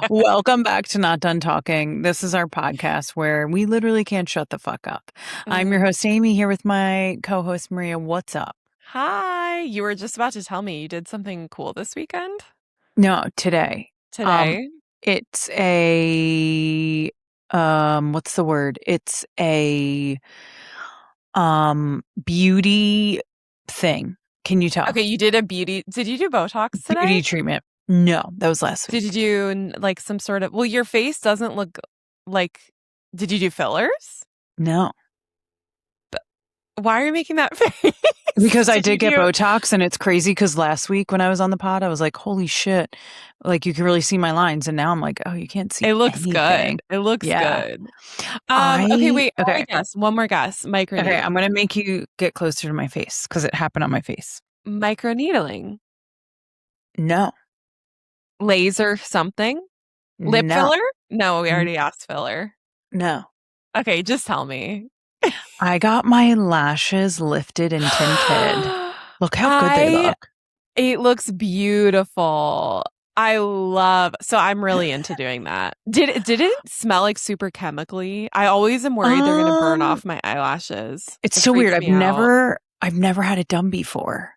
Welcome back to Not Done Talking. This is our podcast where we literally can't shut the fuck up. I'm your host, Amy, here with my co-host, Maria. What's up? Hi. You were just about to tell me you did something cool this weekend? No, today. Today? It's a what's the word? It's a beauty thing. Can you tell? Okay, you did did you do Botox today? Beauty treatment. No, that was last week. Did you do like some sort of, well, your face doesn't look like, did you do fillers? No. Why are you making that face? Because I did get Botox, and it's crazy because last week when I was on the pod, I was like, holy shit, like you can really see my lines. And now I'm like, oh, you can't see It looks anything. good. It looks good. Okay, wait. Okay. One more guess. Microneedling. Okay, I'm going to make you get closer to my face because it happened on my face. Microneedling. No. Laser something? Lip filler? No, we already asked filler. No. Okay, just tell me. I got my lashes lifted and tinted. Look how good they look. It looks beautiful. So I'm really into doing that. Did it smell like super chemically? I always am worried they're going to burn off my eyelashes. It's so weird. I've never had it done before.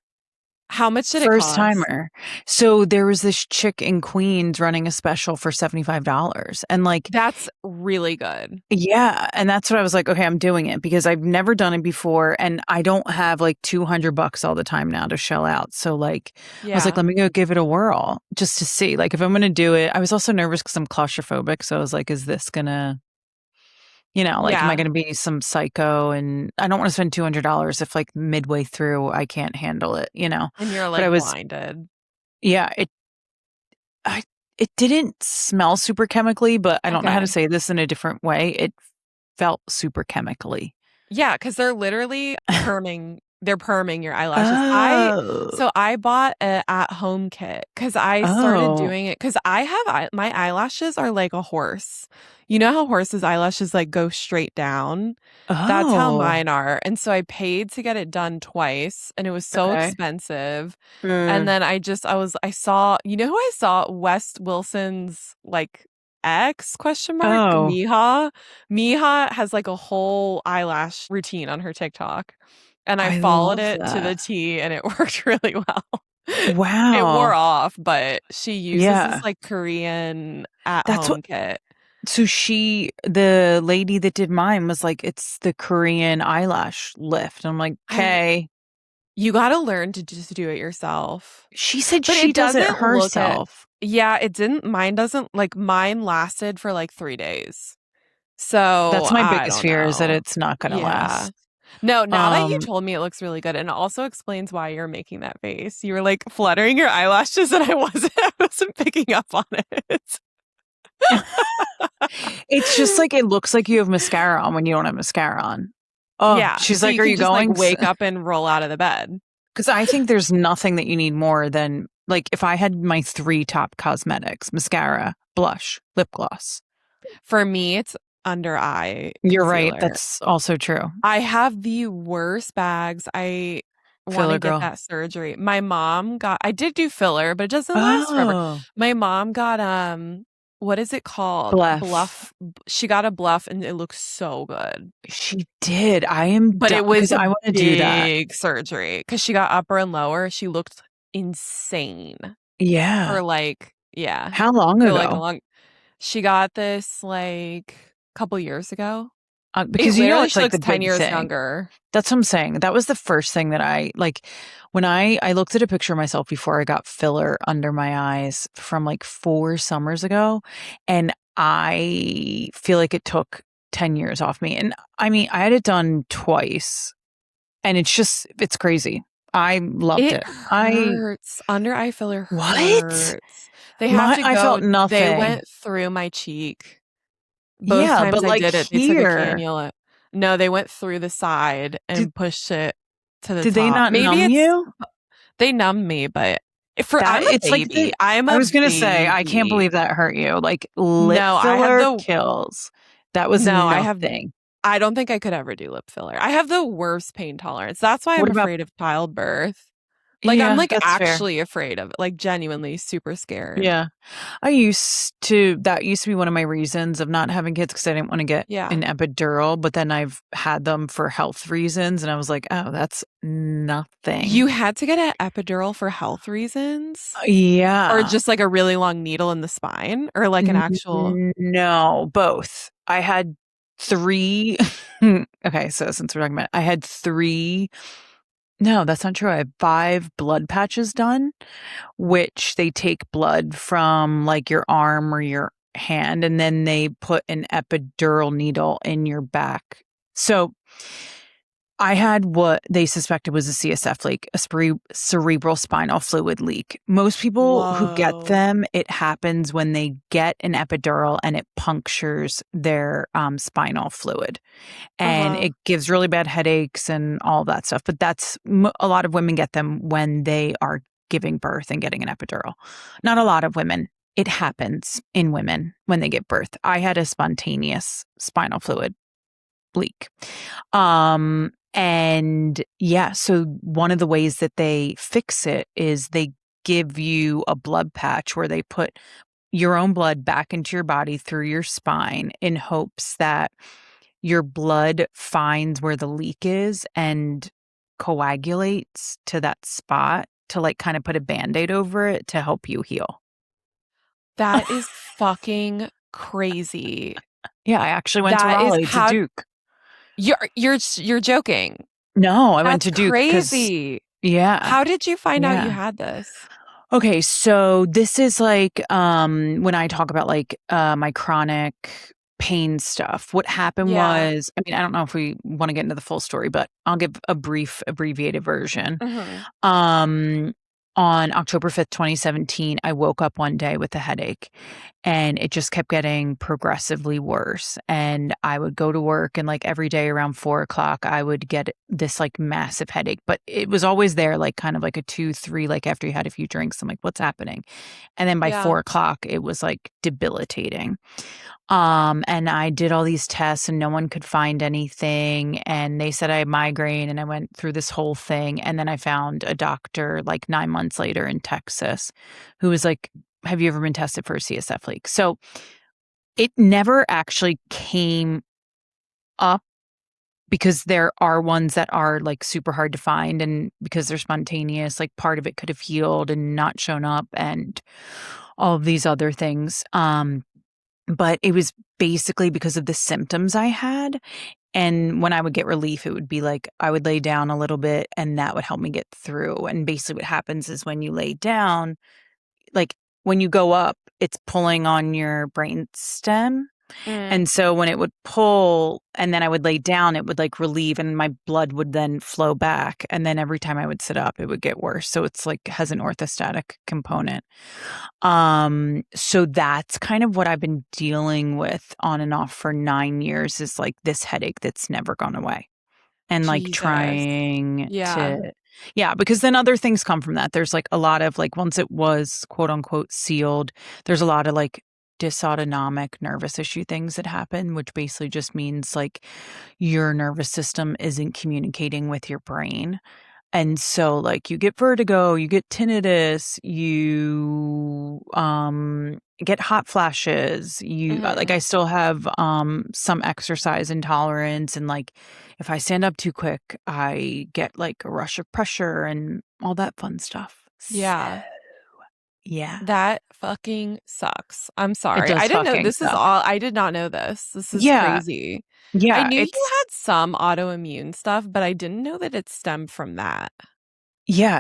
How much did it cost? First timer. So there was this chick in Queens running a special for $75. And like, that's really good. Yeah. And that's what I was like, okay, I'm doing it because I've never done it before. And I don't have like $200 all the time now to shell out. So like, I was like, let me go give it a whirl just to see. Like, if I'm going to do it, I was also nervous because I'm claustrophobic. So I was like, is this going to, am I going to be some psycho? And I don't want to spend $200 if like midway through I can't handle it, And you're like blinded. Yeah, it didn't smell super chemically, but I don't know how to say this in a different way. It felt super chemically. Yeah, because they're literally perming. They're perming your eyelashes. So I bought an at-home kit because I started doing it because my eyelashes are like a horse. You know how horses' eyelashes like go straight down? That's how mine are. And so I paid to get it done twice, and it was so expensive. And then I saw, who I saw? Wes Wilson's like ex ? Miha. Miha has like a whole eyelash routine on her TikTok. And I followed it to the T, and it worked really well. Wow. It wore off, but she uses this like Korean at-home kit. So the lady that did mine was like, it's the Korean eyelash lift. I'm like, okay. You got to learn to just do it yourself. She said she does it herself. It didn't. Mine doesn't. Like, mine lasted for like 3 days. So that's my biggest fear is that it's not going to last. No, now that you told me, it looks really good. And it also explains why you're making that face. You were like fluttering your eyelashes, and I wasn't picking up on it. It's just like, it looks like you have mascara on when you don't have mascara on. Oh, yeah. She's so like, are you going? Like, wake up and roll out of the bed. Because I think there's nothing that you need more than, like, if I had my 3 top cosmetics, mascara, blush, lip gloss. For me, it's under eye concealer. You're right. That's also true. I have the worst bags. I want to get that surgery. My mom I did do filler, but it doesn't last forever. My mom got, what is it called? Bluff. She got a bluff, and it looks so good. She did. But it was I want to do that big surgery because she got upper and lower. She looked insane. Yeah. For like, yeah. How long ago? She got this like a couple years ago. Because it's like the 10 years younger. That's what I'm saying. That was the first thing that I like when I looked at a picture of myself before I got filler under my eyes from like 4 summers ago. And I feel like it took 10 years off me. And I mean, I had it done twice, and it's crazy. I loved it. Hurts. Under eye filler hurts. What? They have to go. I felt nothing. They went through my cheek. Both times but I like did it, here, they took a cannula. No, they went through the side and pushed it to the top. Did they not numb you? They numbed me, but I'm a baby. I was going to say, I can't believe that hurt you. Like, lip filler kills. That was nothing. I don't think I could ever do lip filler. I have the worst pain tolerance. That's why I'm afraid of childbirth. Like, I'm, Yeah, like, that's fair. actually afraid of it, like, genuinely super scared. Yeah. That used to be one of my reasons of not having kids because I didn't want to get an Yeah. epidural, but then I've had them for health reasons, and I was like, "Oh, that's nothing." You had to get an epidural for health reasons? Or Yeah. just, like, a really long needle in the spine? Or, like, an actual No, both. I had 3 okay, so since we're talking about it, I had 3 no, that's not true. I had 5 blood patches done, which they take blood from, like, your arm or your hand, and then they put an epidural needle in your back. So I had what they suspected was a CSF leak, a cerebral spinal fluid leak. Most people who get Whoa. them, it happens when they get an epidural and it punctures their spinal fluid. And Uh-huh. it gives really bad headaches and all that stuff. But a lot of women get them when they are giving birth and getting an epidural. Not a lot of women. It happens in women when they give birth. I had a spontaneous spinal fluid leak. And yeah, so one of the ways that they fix it is they give you a blood patch where they put your own blood back into your body through your spine in hopes that your blood finds where the leak is and coagulates to that spot to like kind of put a band-aid over it to help you heal. That is fucking crazy. Yeah, I actually went to That is Raleigh to how Duke. you're joking. No, I went That's to Duke because crazy. yeah, How did you find out you yeah. had this? Okay, so this is like when I talk about like my chronic pain stuff. What happened Yeah. was, I mean, I don't know if we want to get into the full story, but I'll give a brief abbreviated version. Mhm. Um on October 5th, 2017, I woke up one day with a headache and it just kept getting progressively worse. And I would go to work and like every day around 4 o'clock, I would get this like massive headache, but it was always there, like kind of like a 2, 3, like after you had a few drinks. I'm like, what's happening? And then by Yeah. 4 o'clock, it was like debilitating. And I did all these tests and no one could find anything. And they said I had migraine and I went through this whole thing. And then I found a doctor like 9 months later in Texas who was like, have you ever been tested for a CSF leak? So it never actually came up because there are ones that are like super hard to find. And because they're spontaneous, like part of it could have healed and not shown up and all of these other things. But it was basically because of the symptoms I had, and when I would get relief, it would be like I would lay down a little bit and that would help me get through, and basically what happens is when you lay down, like, when you go up, it's pulling on your brain stem, Mm. and so when it would pull and then I would lay down, it would, like, relieve and my blood would then flow back, and then every time I would sit up, it would get worse, so it's, like, has an orthostatic component. So that's kind of what I've been dealing with on and off for 9 years is, like, this headache that's never gone away. And, like, Jesus. trying Yeah. to yeah, because then other things come from that. There's, like, a lot of, like, once it was, quote, unquote, "sealed," there's a lot of, like, dysautonomic nervous issue things that happen, which basically just means, like, your nervous system isn't communicating with your brain. And so, like, you get vertigo, you get tinnitus, you, get hot flashes, like, Mhm. I still have, some exercise intolerance, and, like, if I stand up too quick, I get, like, a rush of pressure and all that fun stuff. So, Yeah. yeah, That fucking sucks. I'm it sorry. I does didn't know fucking this is suck. all I did not know this. This is Yeah, crazy. I yeah, knew you had some autoimmune stuff, but I didn't know that it stemmed from that.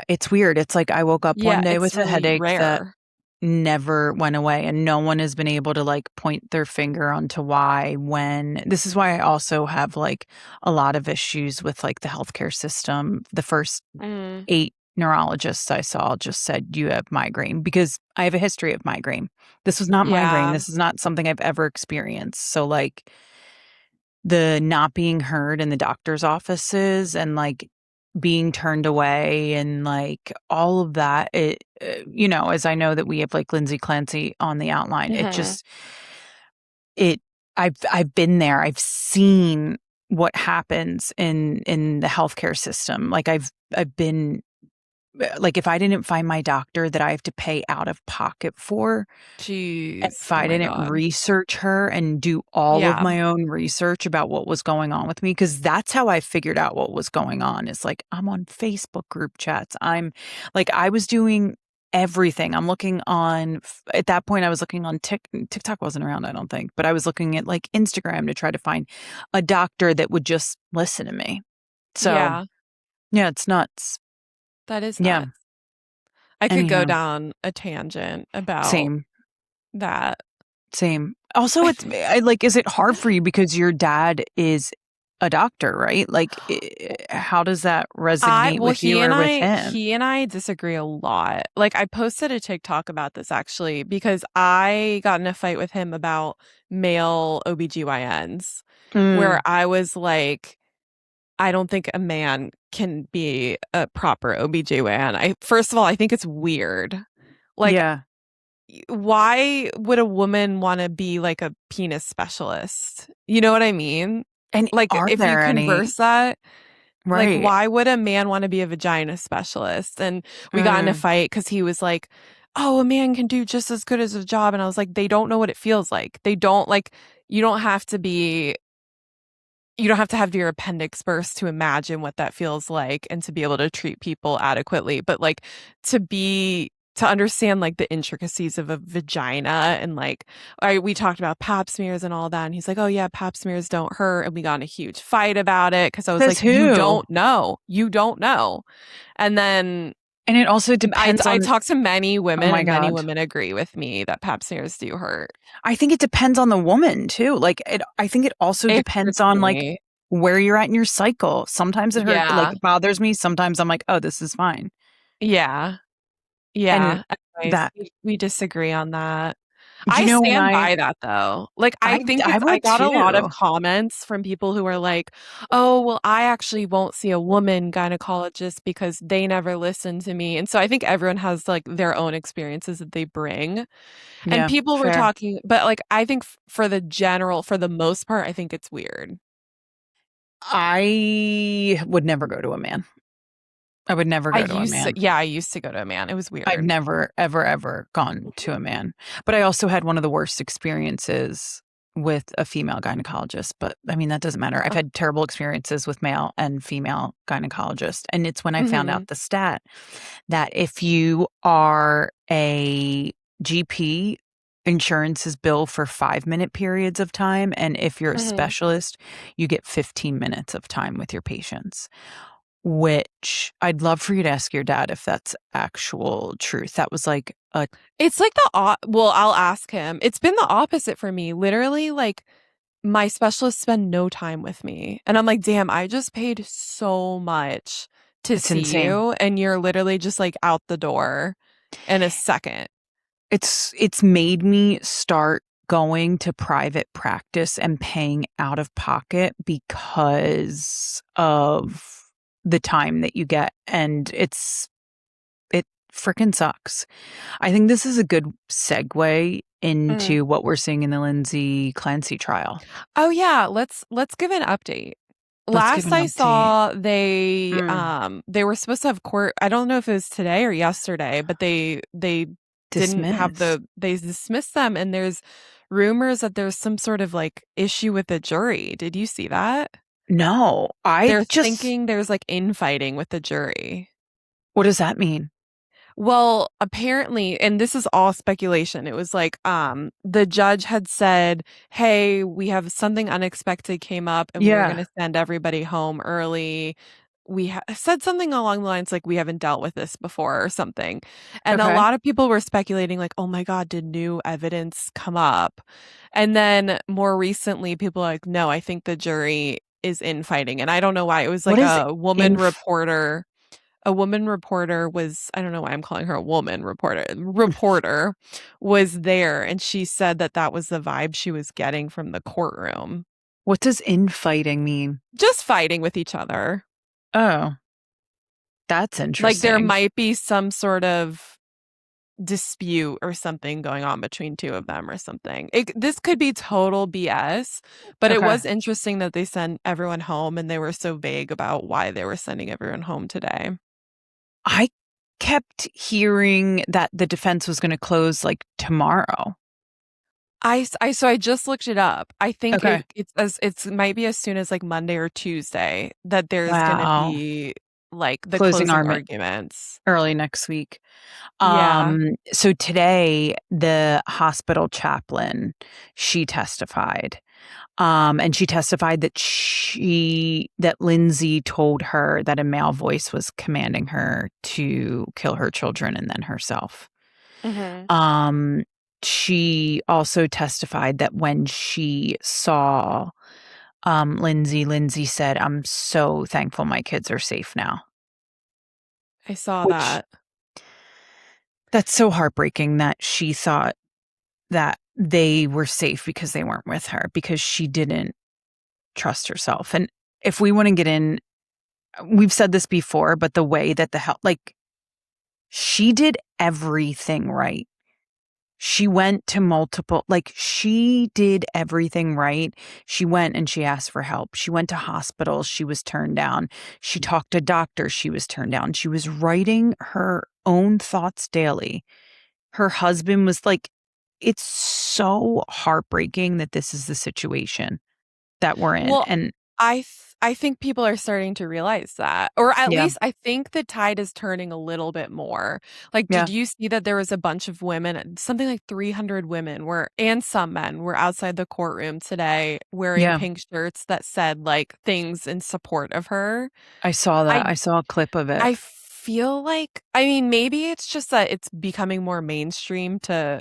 it's weird. It's like I woke up one Yeah, day it's with a really headache that rare. never went away, and no one has been able to, like, point their finger onto why when this is why I also have, like, a lot of issues with, like, the healthcare system. The first Mm. 8 neurologists I saw just said, "You have migraine," because I have a history of migraine. This was not migraine, Yeah. this is not something I've ever experienced, so, like, the not being heard in the doctor's offices and, like, being turned away and, like, all of that, as I know that we have, like, Lindsay Clancy on the outline, it Mhm. just it I've been there, I've seen what happens in the healthcare system, like, I've been like if I didn't find my doctor that I have to pay out of pocket for, Jeez. if Oh I my didn't God. research her and do all of Yeah. my own research about what was going on with me, because that's how I figured out what was going on. Is like I'm on Facebook group chats. I'm like I was doing everything. I'm looking on at that point I was looking on TikTok wasn't around, I don't think, but I was looking at like Instagram to try to find a doctor that would just listen to me. So, Yeah. yeah, it's nuts. That is Yeah. nuts. I could go Anyhow, down a tangent about same. that. Same. Also, it's like, is it hard for you because your dad is a doctor, right? Like, how does that resonate Well, with you or with him? he and I disagree a lot. Like I posted a TikTok about this actually because I got in a fight with him about male OBGYNs where Mm, I was like, I don't think a man can be a proper OBGYN. First of all, I think it's weird. Like, yeah. why would a woman want to be like a penis specialist? You know what I mean? And Like, are if you there any? converse that, like, Right. why would a man want to be a vagina specialist? And we got in a Mm. fight because he was like, oh, a man can do just as good as a job. And I was like, they don't know what it feels like. They don't like, you don't have to be you don't have to have your appendix burst to imagine what that feels like and to be able to treat people adequately. But like to understand like the intricacies of a vagina and like we talked about pap smears and all that. And he's like, oh yeah, pap smears don't hurt. And we got in a huge fight about it because I was Says like, you who? don't know. You don't know. And then And it also depends I on, talked to many oh women my and many God. women agree with me that pap smears do hurt. I think it depends on the woman too. Like, I think it also It depends hurts on like me. where you're at in your cycle. Sometimes it hurt, like Yeah. it bothers me. Sometimes I'm like, oh, this is fine. Yeah. And Yeah, anyways, that, we disagree on that. I you know, when stand by that though. Like, I I would got a lot of too. comments from people who are like, "Oh, well, I actually won't see a woman gynecologist because they never listen to me." And so I think everyone has like their own experiences that they bring. And Yeah, people were fair. talking, but like I think for the most part, I think it's weird. I would never go to a man. I would never go to a man. I used to go to a man. It was I've weird. never, ever, ever gone to a man. But I also had one of the worst experiences with a female gynecologist. But I mean, that doesn't matter. I've Uh, had terrible experiences with male and female gynecologists. And it's when I found mhm. out the stat that if you are a GP, insurance is billed for 5-minute periods of time. And if you're a Mhm. specialist, you get 15 minutes of time with your patients. Which I'd love for you to ask your dad if that's actual truth. That was like a It's like well, I'll ask him. It's been the opposite for me. Literally, like my specialists spend no time with me. And I'm like, "Damn, I just paid so much to it's see insane. you and you're literally just like out the door in a second." It's made me start going to private practice and paying out of pocket because of the time that you get, and it freaking sucks. I think this is a good segue Mm. into what we're seeing in the Lindsay Clancy trial. Oh yeah, let's give an update. Let's give Last an I update. saw, Mm, they were supposed to have court. I don't know if it was today or yesterday, but they didn't have dismissed. they dismissed them, and there's rumors that there's some sort of like issue with the jury. Did you see that? No, I They're just thinking there's like infighting with the jury. what does that mean? Well, apparently, and this is all speculation. It was like the judge had said, "Hey, we have something unexpected came up and we're going Yeah. to send everybody home early." Said something along the lines like we haven't dealt with this before or something. And a Okay. lot of people were speculating like, "Oh my God, did new evidence come up?" And then more recently people are like, "No, I think the jury is infighting." And I don't know why. It was What like is a woman reporter was I don't know why I'm calling her a woman reporter was there and she said that that was the vibe she was getting from the courtroom. what does infighting mean? Just fighting with each other. Oh, that's Like there interesting. might be some sort of dispute or something going on between two of them or something. This could be total BS, but it Okay. was interesting that they sent everyone home and they were so vague about why they were sending everyone home today. I kept hearing that the defense was going to close like tomorrow. So I just looked it up. I think Okay. it's might be as soon as like Monday or Tuesday that there's gonna Wow. be like the Closing closing argument arguments. early next week. Yeah. So today the hospital chaplain, she testified. And she testified that that Lindsay told her that a male voice was commanding her to kill her children and then herself. Hmm. Um, she also testified that when she saw Lindsay said, "I'm so thankful my kids are safe now." I saw Which that. that's so heartbreaking that she thought that they were safe because they weren't with her because she didn't trust herself. And if we want to get in, we've said this before, but the way that the help, like, she did everything right. She went to multiple, like, she did everything right. She went and she asked for help. She went to hospitals. She was turned down. She talked to doctors. She was turned down. She was writing her own thoughts daily. Her husband was like, it's so heartbreaking that this is the situation that we're in. Well, And I think people are starting to realize that, or at yeah, least I think the tide is turning a little bit more. Like, yeah, did you see that there was a bunch of women, something like 300 women were, and some men were outside the courtroom today wearing yeah. pink shirts that said like things in support of her. I saw that. I I saw a clip of it. I feel like, I mean, maybe it's just that it's becoming more mainstream to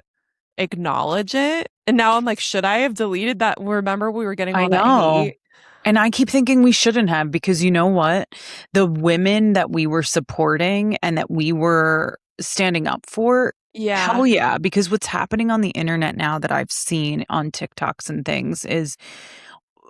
acknowledge it. And now I'm like, should I have deleted that? Remember we were getting I all that know. hate? And I keep thinking we shouldn't have because you know what? The women that we were supporting and that we were standing up for, hell Yeah. yeah. Because what's happening on the internet now that I've seen on TikToks and things is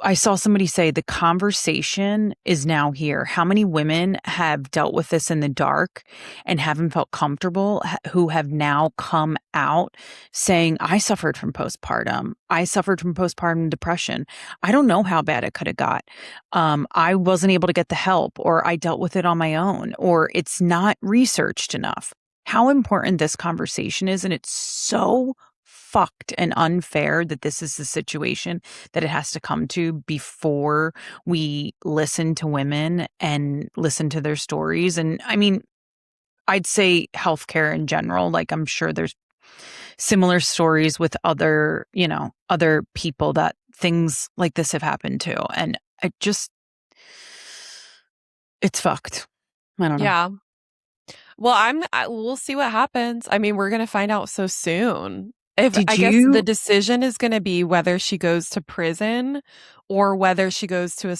I saw somebody say the conversation is now here. How many women have dealt with this in the dark and haven't felt comfortable, who have now come out saying, I suffered from postpartum. I suffered from postpartum depression. I don't know how bad it could have got. I wasn't able to get the help, or I dealt with it on my own, or it's not researched enough. How important this conversation is. And it's so fucked and unfair that this is the situation that it has to come to before we listen to women and listen to their stories. And I mean, I'd say healthcare in general, like I'm sure there's similar stories with other, other people that things like this have happened to. And it's fucked. I don't know. Yeah. Well, we'll see what happens. I mean, we're going to find out so soon. If Did I guess the you? decision is going to be whether she goes to prison or whether she goes to a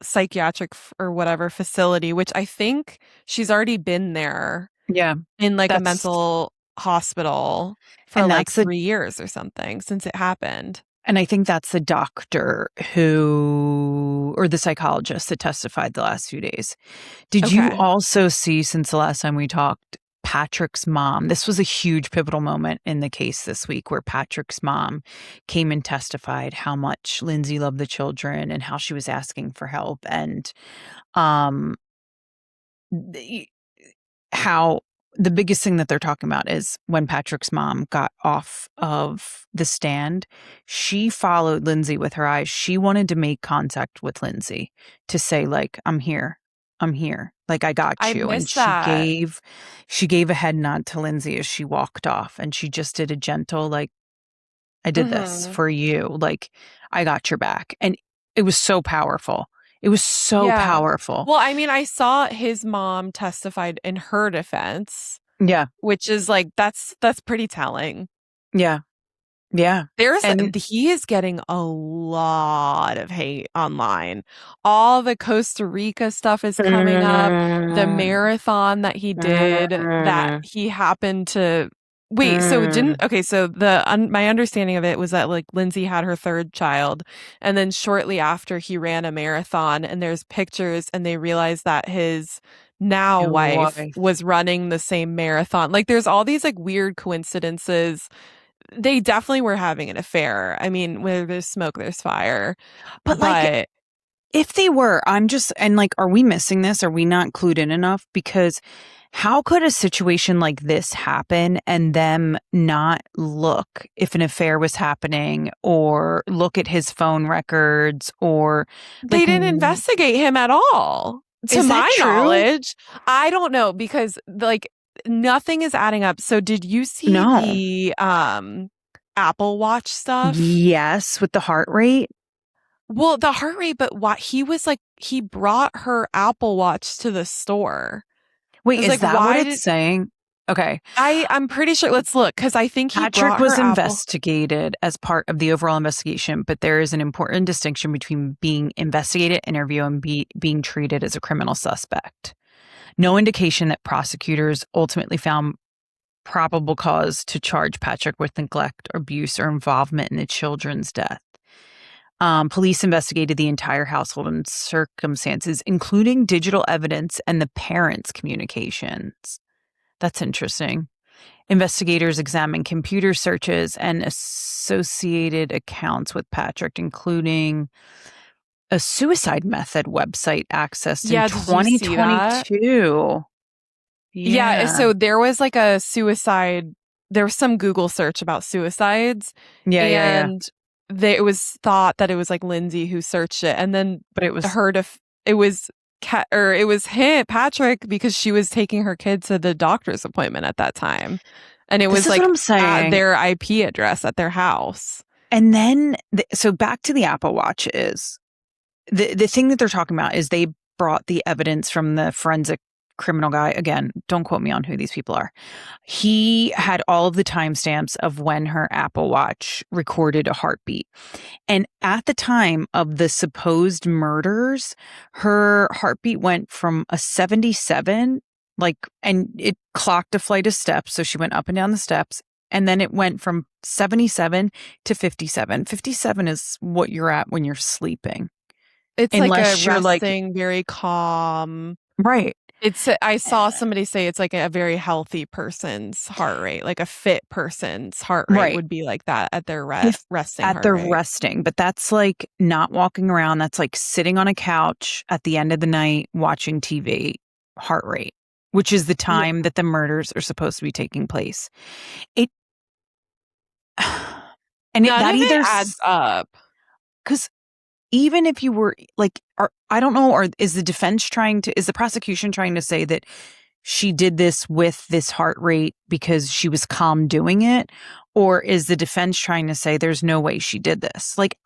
psychiatric or whatever facility, which I think she's already been there Yeah, in like a that's, mental hospital for and like that's the 3 years or something since it happened. And I think that's the doctor who, or the psychologist that testified the last few days. Did you Okay. also see, since the last time we talked, Patrick's mom? This was a huge pivotal moment in the case this week where Patrick's mom came and testified how much Lindsay loved the children and how she was asking for help. And um, how the biggest thing that they're talking about is when Patrick's mom got off of the stand, she followed Lindsay with her eyes. She wanted to make contact with Lindsay to say, like, I'm here. I'm here. Like, I got I you. And missed that. she gave a head nod to Lindsay as she walked off. And she just did a gentle, like, I did this Mhm. for you. Like, I got your back. And it was so powerful. It was so Yeah. powerful. Well, I mean, I saw his mom testified in her defense, Yeah. which is like that's pretty telling. Yeah. Yeah. And He is getting a lot of hate online. All the Costa Rica stuff is coming up. The marathon that he did that he happened to wait, so didn't okay, so my understanding of it was that like Lindsay had her third child and then shortly after he ran a marathon and there's pictures and they realized that his now Your wife wife. was running the same marathon. Like there's all these like weird coincidences. They definitely were having an affair. I mean, where there's smoke, there's fire. But, like, But If they were, and like, are we missing this? Are we not clued in enough? Because how could a situation like this happen and them not look if an affair was happening or look at his phone records or They like, didn't investigate him at all. To is that my true? knowledge, I don't know because like nothing is adding up. So did you see No. the Apple Watch stuff? Yes, with the heart rate. Well, the heart rate, but what he was like, he brought her Apple Watch to the store. Wait, is like, that what it's saying? Okay. I'm pretty sure. Let's look because I think he Patrick brought was her investigated as part of the overall investigation, but there is an important distinction between being investigated, interviewed, and being treated as a criminal suspect. No indication that prosecutors ultimately found probable cause to charge Patrick with neglect, abuse, or involvement in the children's death. Police investigated the entire household and circumstances, including digital evidence and the parents' communications. That's interesting. Investigators examined computer searches and associated accounts with Patrick, including a suicide method website accessed in 2022. Yeah, so there was like a suicide, there was some Google search about suicides. And it was thought that it was like Lindsay who searched it, and then but it was him, Patrick, because she was taking her kid to the doctor's appointment at that time, and it was like at their IP address at their house. And then, so back to the Apple Watch is the thing that they're talking about is they brought the evidence from the forensic criminal guy. Again, don't quote me on who these people are. He had all of the timestamps of when her Apple Watch recorded a heartbeat. And at the time of the supposed murders, her heartbeat went from a 77, and it clocked a flight of steps. So she went up and down the steps. And then it went from 77 to 57. 57 is what you're at when you're sleeping. It's unless like a resting, very calm. Right. I saw somebody say it's like a very healthy person's heart rate, like a fit person's heart rate would be like that at their resting. At their resting, but that's like not walking around. That's like sitting on a couch at the end of the night watching TV heart rate, which is the time that the murders are supposed to be taking place. That either adds up because even if you were like, I don't know, or is the prosecution trying to say that she did this with this heart rate because she was calm doing it? Or is the defense trying to say there's no way she did this? Like,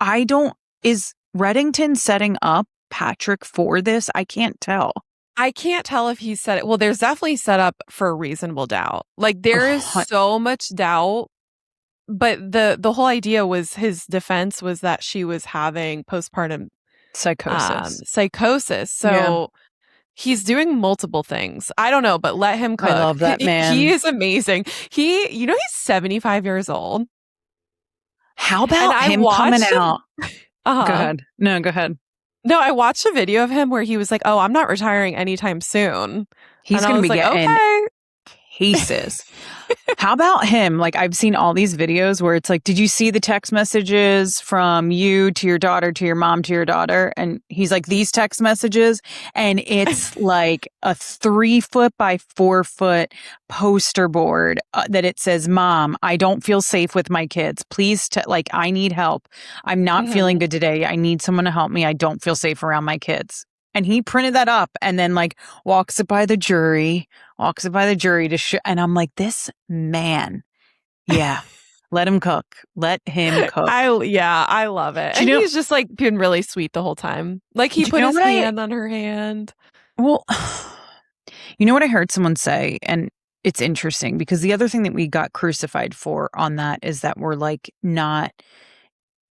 is Reddington setting up Patrick for this? I can't tell. I can't tell if he said it. Well, there's definitely set up for a reasonable doubt. Like, there is so much doubt. But the whole idea was his defense was that she was having postpartum psychosis. So he's doing multiple things. I don't know, but let him cook. I love that man. He is amazing. He's 75 years old. How about him coming out? Go ahead. No, go ahead. No, I watched a video of him where he was like, "Oh, I'm not retiring anytime soon." He's going to be getting cases. How about him? Like, I've seen all these videos where it's like, did you see the text messages from you to your daughter, to your mom, to your daughter? And he's like, these text messages. And it's like a 3-foot by 4-foot poster board that it says, "Mom, I don't feel safe with my kids. Please, I need help. I'm not feeling good today. I need someone to help me. I don't feel safe around my kids." And he printed that up and then walks it by the jury to show. And I'm like, this man, let him cook. Let him cook. I love it. And he's just been really sweet the whole time. Like he put his hand on her hand. Well, you know what I heard someone say, and it's interesting because the other thing that we got crucified for on that is that we're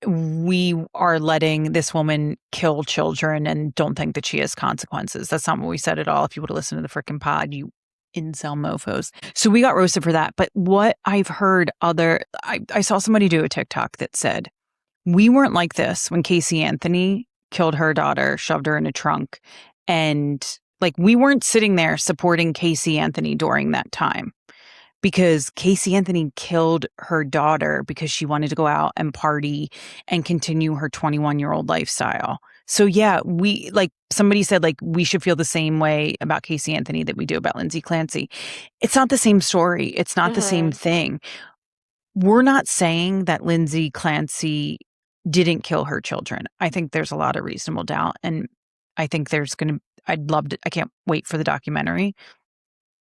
we are letting this woman kill children and don't think that she has consequences. That's not what we said at all. If you would have listened to the frickin' pod, you incel mofos. So we got roasted for that. But what I've heard I saw somebody do a TikTok that said, we weren't like this when Casey Anthony killed her daughter, shoved her in a trunk. And we weren't sitting there supporting Casey Anthony during that time. Because Casey Anthony killed her daughter because she wanted to go out and party and continue her 21-year-old lifestyle. So yeah, we like somebody said like we should feel the same way about Casey Anthony that we do about Lindsay Clancy. It's not the same story. It's not the same thing. We're not saying that Lindsay Clancy didn't kill her children. I think there's a lot of reasonable doubt. And I think I'd love to, I can't wait for the documentary.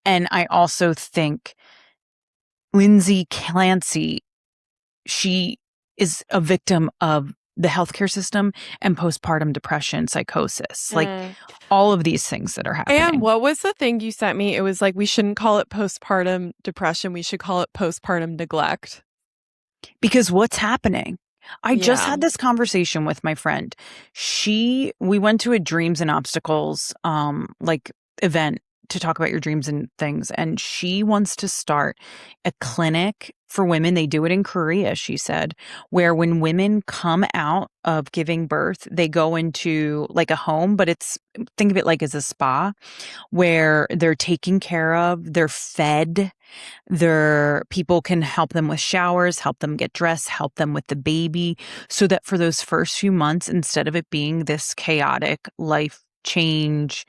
And I also think Lindsay Clancy, she is a victim of the healthcare system and postpartum depression, psychosis, like all of these things that are happening. And what was the thing you sent me? It was like, we shouldn't call it postpartum depression. We should call it postpartum neglect. Because what's happening? I just had this conversation with my friend. We went to a dreams and obstacles, like event to talk about your dreams and things. And she wants to start a clinic for women. They do it in Korea, she said, where when women come out of giving birth, they go into like a home, but think of it like as a spa where they're taken care of, they're fed, people can help them with showers, help them get dressed, help them with the baby, so that for those first few months, instead of it being this chaotic life change,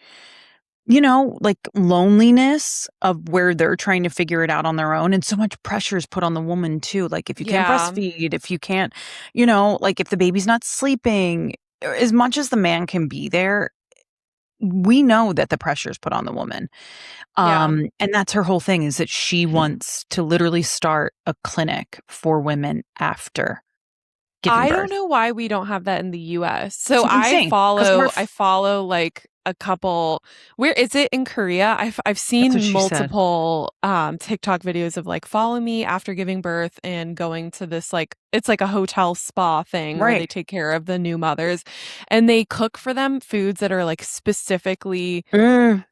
like loneliness of where they're trying to figure it out on their own. And so much pressure is put on the woman too. Like if you can't breastfeed, if you can't, like if the baby's not sleeping, as much as the man can be there, we know that the pressure is put on the woman. And that's her whole thing, is that she wants to literally start a clinic for women after giving birth. I don't know why we don't have that in the US. So I follow like a couple. Where is it in Korea? I've seen multiple TikTok videos of like, follow me after giving birth and going to this, like, it's like a hotel spa thing where they take care of the new mothers, and they cook for them foods that are like specifically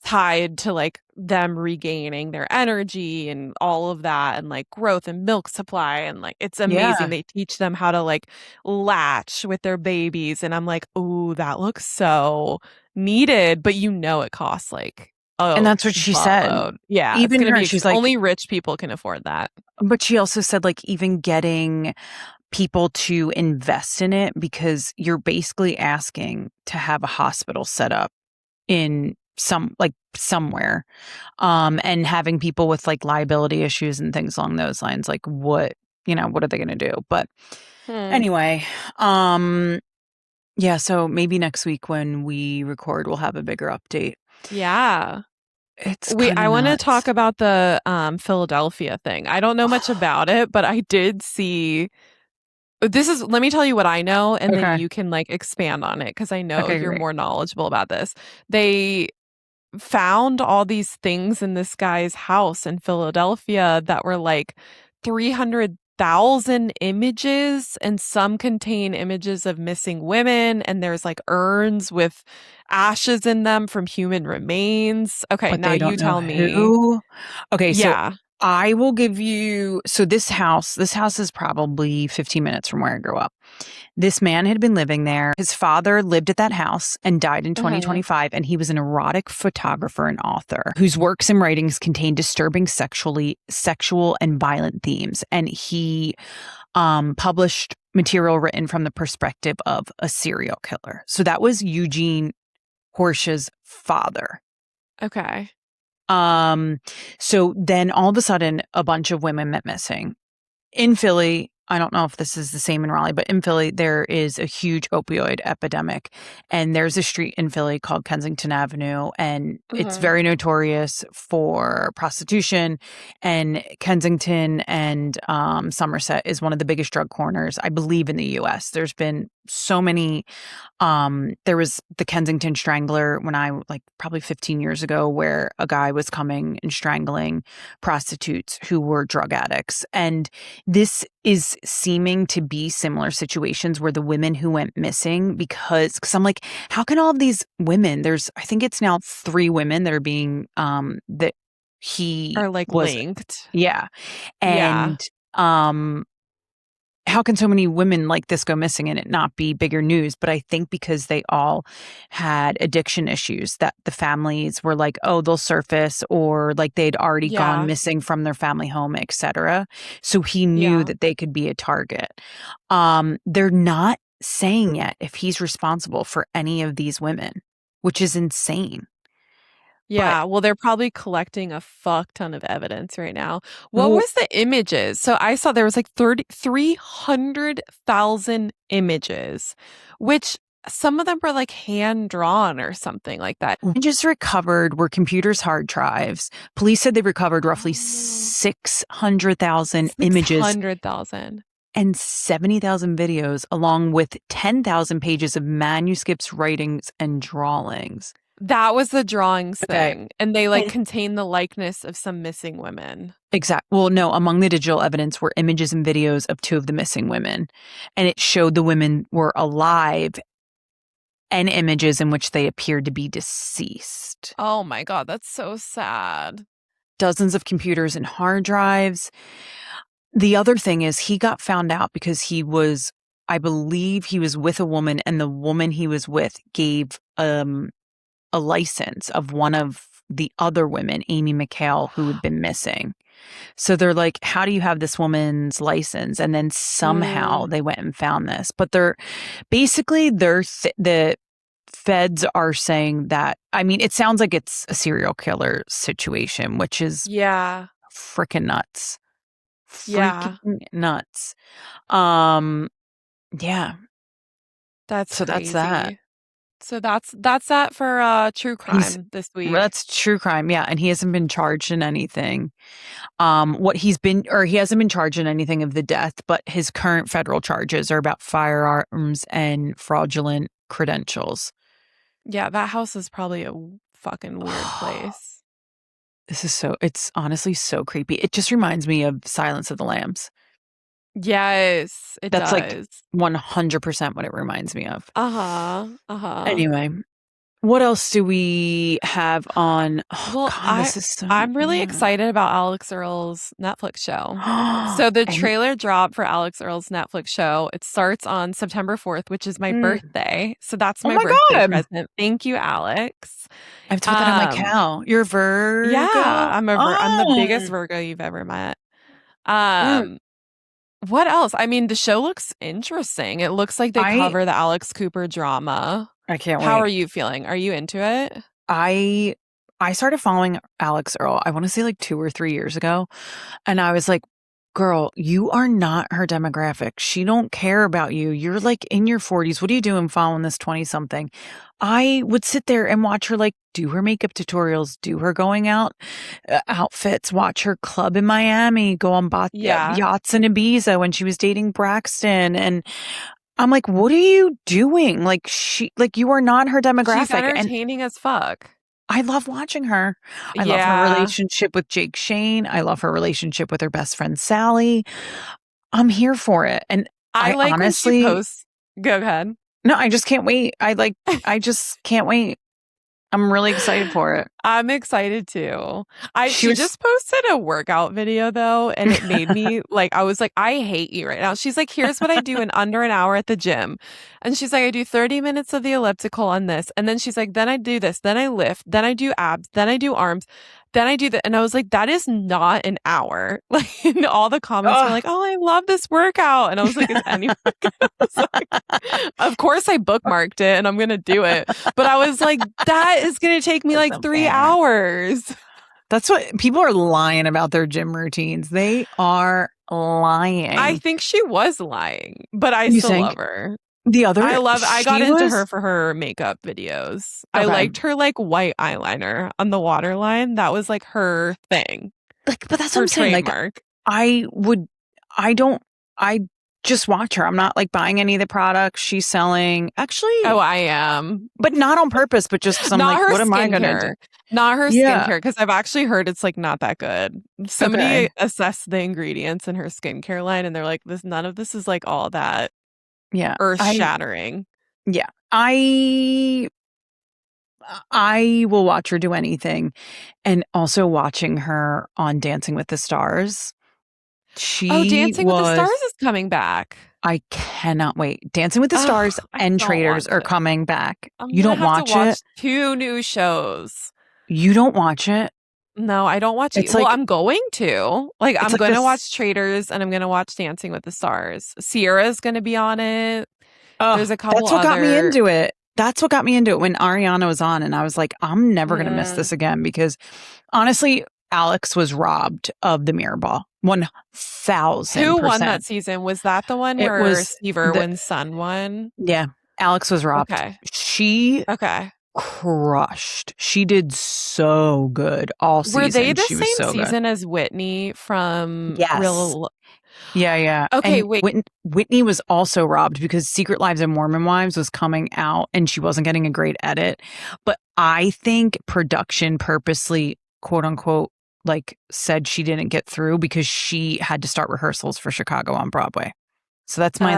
tied to like them regaining their energy and all of that, and like growth and milk supply, and like it's amazing. They teach them how to like latch with their babies, and I'm like, ooh, that looks so needed, but it costs like and that's what she said. Yeah, even her, she's like, only rich people can afford that. But she also said like even getting people to invest in it, because you're basically asking to have a hospital set up in somewhere, and having people with like liability issues and things along those lines, like what are they going to do? But anyway, yeah, so maybe next week when we record, we'll have a bigger update. Yeah. I want to talk about the Philadelphia thing. I don't know much about it, but I did see. Let me tell you what I know, and then you can like expand on it, because I know you're more knowledgeable about this. They found all these things in this guy's house in Philadelphia that were like 300,000 images, and some contain images of missing women, and there's like urns with ashes in them from human remains. Okay, but now you tell me. Okay, so I will give you, so this house is probably 15 minutes from where I grew up. This man had been living there. His father lived at that house and died in 2025. And he was an erotic photographer and author whose works and writings contained disturbing sexual and violent themes. And he published material written from the perspective of a serial killer. So that was Eugene Horsch's father. Okay. So then all of a sudden, a bunch of women went missing. In Philly, I don't know if this is the same in Raleigh, but in Philly, there is a huge opioid epidemic. And there's a street in Philly called Kensington Avenue, and it's very notorious for prostitution. And Kensington and Somerset is one of the biggest drug corners, I believe, in the U.S. There's been so many. There was the Kensington Strangler when probably 15 years ago, where a guy was coming and strangling prostitutes who were drug addicts. And this is seeming to be similar situations where the women who went missing, because I'm like, how can all of these women, I think it's now 3 women that are being, that he are like linked. Yeah. And, how can so many women like this go missing and it not be bigger news? But I think because they all had addiction issues, that the families were like, oh, they'll surface, or like they'd already gone missing from their family home, etc. So he knew that they could be a target. They're not saying yet if he's responsible for any of these women, which is insane. Yeah, well, they're probably collecting a fuck ton of evidence right now. What Well, was the images? So I saw there was like 300,000 images, which some of them were like hand drawn or something like that. images recovered were computers' hard drives. Police said they recovered roughly Oh. 600,000 images 600,000. and 70,000 videos, along with 10,000 pages of manuscripts, writings, and drawings. That was the drawings Okay. thing. And they like contain the likeness of some missing women. Exactly. Well, no, among the digital evidence were images and videos of 2 of the missing women. And it showed the women were alive and images in which they appeared to be deceased. Oh my God, that's so sad. Dozens of computers and hard drives. The other thing is he got found out because I believe he was with a woman, and the woman he was with gave a license of one of the other women, Amy McHale, who had been missing. So they're like, how do you have this woman's license? And then somehow they went and found this. But the feds are saying that, I mean, it sounds like it's a serial killer situation, which is freaking nuts. Freaking nuts. Yeah. That's so crazy. that's that. So that's that for true crime this week. That's true crime, yeah. And he hasn't been charged in anything. He hasn't been charged in anything of the death, but his current federal charges are about firearms and fraudulent credentials. Yeah, that house is probably a fucking weird place. It's honestly so creepy. It just reminds me of Silence of the Lambs. Yes, it does. That's like 100% what it reminds me of. Anyway, what else do we have on? I'm really excited about Alix Earle's Netflix show. So the trailer dropped for Alix Earle's Netflix show. It starts on September 4th, which is my birthday. So that's my birthday present. Thank you, Alex. I've told that on my cow. You're a Virgo? Yeah, I'm the biggest Virgo you've ever met. What else? I mean, the show looks interesting. It looks like they cover the Alex Cooper drama. I can't wait. How are you feeling? Are you into it? I started following Alix Earle, I want to say like 2 or 3 years ago. And I was like, girl, you are not her demographic. She don't care about you. You're like in your 40s. What are you doing following this 20-something? I would sit there and watch her like do her makeup tutorials, do her going out outfits, watch her club in Miami, go on yachts in Ibiza when she was dating Braxton. And I'm like, what are you doing? Like you are not her demographic. She's entertaining as fuck. I love watching her. I love her relationship with Jake Shane. I love her relationship with her best friend Sally. I'm here for it. And I like honestly when she posts. Go ahead. No, I just can't wait. I just can't wait. I'm really excited for it. I'm excited too. She just posted a workout video though, and it made me like, I was like, I hate you right now. She's like, here's what I do in under an hour at the gym. And she's like, I do 30 minutes of the elliptical on this. And then she's like, then I do this, then I lift, then I do abs, then I do arms, then I do that. And I was like, that is not an hour. Like, and all the comments were like, oh, I love this workout. And I was like, is anyone of course I bookmarked it and I'm going to do it. But I was like, that is going to take me like 3 hours. That's what people are lying about their gym routines. They are lying. I think she was lying, but I still love her. I got into her for her makeup videos. Okay. I liked her like white eyeliner on the waterline. That was like her thing. Like, but that's what I'm saying. Trademark. Like, I just watch her. I'm not like buying any of the products she's selling. Actually, I am, but not on purpose. But just because I'm like, what am I gonna do? Not her skincare, because I've actually heard it's like not that good. Somebody assessed the ingredients in her skincare line, and they're like, none of this is like all that. Yeah. Earth-shattering. Yeah. I will watch her do anything. And also watching her on Dancing with the Stars. Dancing with the Stars is coming back. I cannot wait. Dancing with the Stars and Traitors are coming back. You don't watch it? 2 new shows. You don't watch it? No, I don't watch it. Well, I'm going to. Like, I'm going to watch Traitors and I'm going to watch Dancing with the Stars. Sierra's going to be on it. There's a couple that's what got me into it. That's what got me into it when Ariana was on, and I was like, I'm never going to miss this again, because honestly, Alix was robbed of the mirror ball. 1,000%. Who won that season? Was that the one where Steve Irwin's son won? Yeah. Alix was robbed. Okay. She crushed. She did so good all season. Were they the same season as Whitney from Real? Yeah. Okay, and wait. Whitney was also robbed because Secret Lives of Mormon Wives was coming out and she wasn't getting a great edit. But I think production purposely, quote unquote, like said she didn't get through because she had to start rehearsals for Chicago on Broadway. So that's my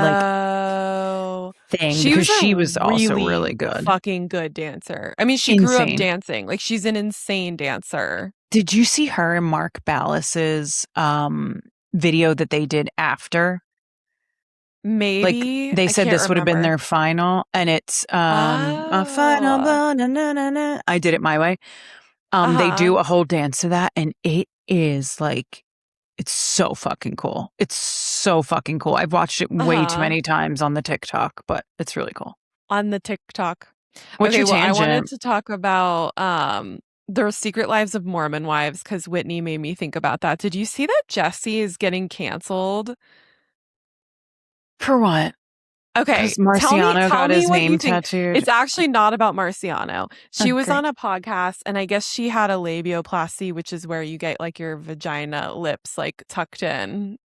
thing, because she was also really good. Fucking good dancer. I mean, she grew up dancing. Like, she's an insane dancer. Did you see her and Mark Ballas's video that they did after? Maybe. Like, they said this would have been their final, and it's a final, na. I Did It My Way. They do a whole dance to that, and it is like, it's so fucking cool. It's so fucking cool. I've watched it way too many times on the TikTok, but it's really cool. On the TikTok. What's your tangent? I wanted to talk about the Secret Lives of Mormon Wives, because Whitney made me think about that. Did you see that Jessi is getting canceled? For what? Okay, Marciano got his name tattooed. It's actually not about Marciano. She was on a podcast, and I guess she had a labioplasty, which is where you get like your vagina lips like tucked in.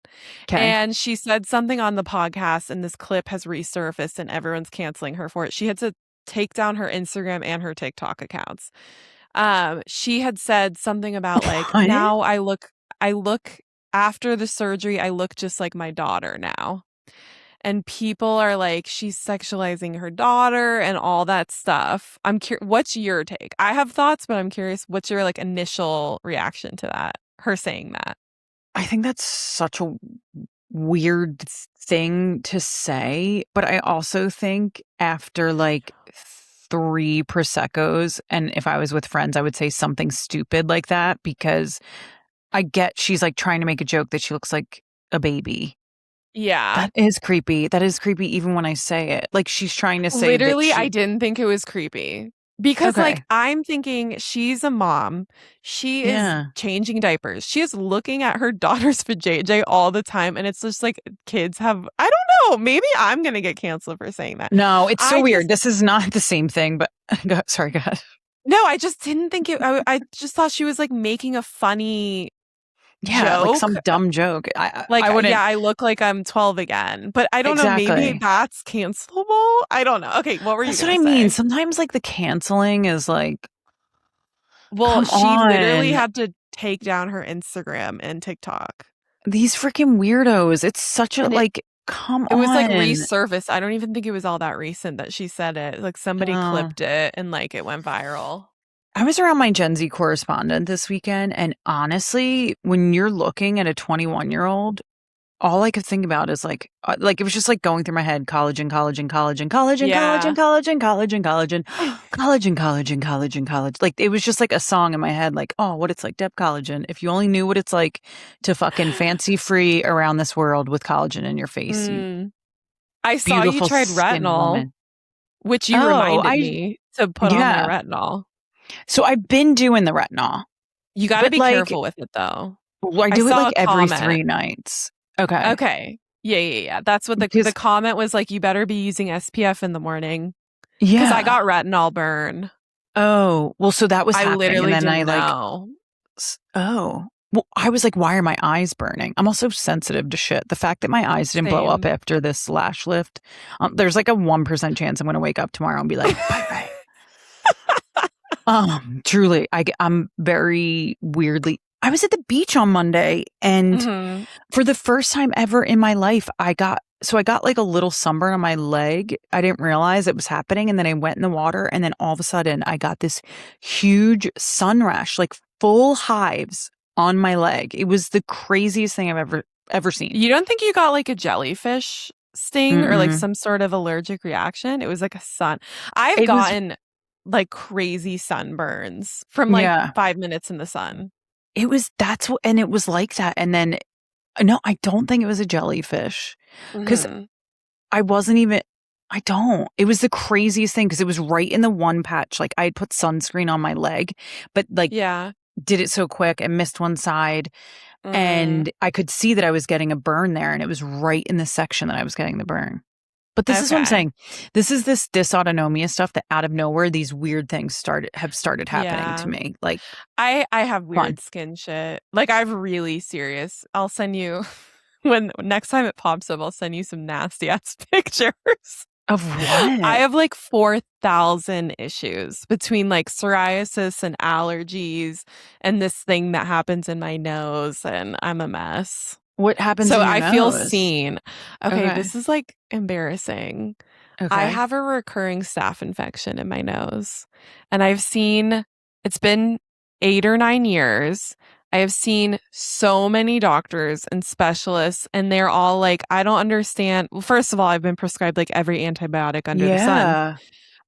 And she said something on the podcast, and this clip has resurfaced, and everyone's canceling her for it. She had to take down her Instagram and her TikTok accounts. She had said something about like, now I look after the surgery, I look just like my daughter now. And people are like, she's sexualizing her daughter and all that stuff. I'm curious, what's your take? I have thoughts, but I'm curious, what's your like initial reaction to that? Her saying that? I think that's such a weird thing to say, but I also think after like 3 Prosecco's, and if I was with friends, I would say something stupid like that, because I get she's like trying to make a joke that she looks like a baby. Yeah. That is creepy. That is creepy even when I say it. Like, she's trying to say literally, I didn't think it was creepy. Because like, I'm thinking she's a mom. She is changing diapers. She is looking at her daughter's vajayjay all the time. And it's just like, kids have, I don't know, maybe I'm going to get canceled for saying that. No, it's so weird. This is not the same thing, but sorry, go ahead. No, I just didn't think it, I just thought she was like making a funny joke. Like some dumb joke. I look like I'm 12 again, but I don't know. Maybe that's cancelable. I don't know. Okay, what were you? That's what I mean. Sometimes like the canceling is like, well, she literally had to take down her Instagram and TikTok. These freaking weirdos. It's such a come on. It was like resurfaced. I don't even think it was all that recent that she said it. Like somebody clipped it and like it went viral. I was around my Gen Z correspondent this weekend, and honestly, when you're looking at a 21-year-old, all I could think about is like it was just like going through my head, college and college and college and college and college and college and college and college and college and college and college and college. Like, it was just like a song in my head, like, oh, what it's like to have collagen. If you only knew what it's like to fucking fancy free around this world with collagen in your face. I saw you tried retinol, which you reminded me to put on my retinol. So I've been doing the retinol. You got to be careful with it, though. Well, I do it like every 3 nights. Okay. Yeah. That's what the comment was like. You better be using SPF in the morning. Yeah. Because I got retinol burn. Oh, well, so that was happening. I literally and then didn't know. Oh. Well, I was like, why are my eyes burning? I'm also sensitive to shit. The fact that my eyes didn't blow up after this lash lift, there's like a 1% chance I'm going to wake up tomorrow and be like, bye. Truly, I'm very weirdly. I was at the beach on Monday, and for the first time ever in my life, I got like a little sunburn on my leg. I didn't realize it was happening, and then I went in the water, and then all of a sudden, I got this huge sun rash, like full hives on my leg. It was the craziest thing I've ever seen. You don't think you got like a jellyfish sting or like some sort of allergic reaction? It was like a sun. I've gotten like crazy sunburns from like 5 minutes in the sun. And it was like that. And then, no, I don't think it was a jellyfish, because I wasn't even, I don't. It was the craziest thing because it was right in the one patch. Like I had put sunscreen on my leg, but like Yeah. did it so quick and missed one side. And I could see that I was getting a burn there, and it was right in the section that I was getting the burn. But this is what I'm saying. This is this dysautonomia stuff that out of nowhere, these weird things have started happening to me. Like I have weird skin shit. Like I've really serious. I'll send you when next time it pops up, I'll send you some nasty ass pictures. Of what? I have like 4,000 issues between like psoriasis and allergies and this thing that happens in my nose, and I'm a mess. What happens So in your I nose? feel seen. Okay, this is like embarrassing. I have a recurring staph infection in my nose, and it's been 8 or 9 years. I have seen so many doctors and specialists, and they're all like, I don't understand. Well, first of all, I've been prescribed like every antibiotic under the sun.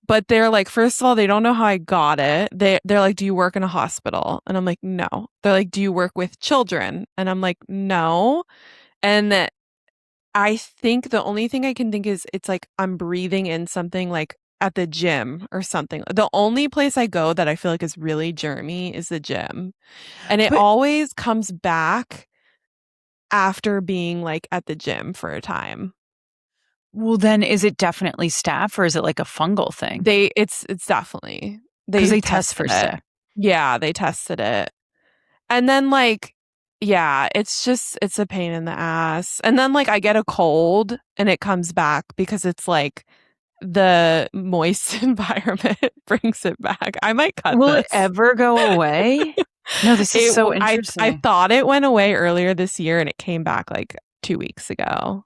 But they're like, first of all, they don't know how I got it. They're like, do you work in a hospital? And I'm like, no. They're like, do you work with children? And I'm like, no. And I think the only thing I can think is it's like I'm breathing in something like at the gym or something. The only place I go that I feel like is really germy is the gym. And it always comes back after being like at the gym for a time. Well, then is it definitely staph or is it like a fungal thing? It's definitely. Because they test for staph. Yeah, they tested it. And then like, yeah, it's a pain in the ass. And then like I get a cold and it comes back because it's like the moist environment brings it back. I might cut this. Will it ever go away? No, this is so interesting. I thought it went away earlier this year and it came back like 2 weeks ago.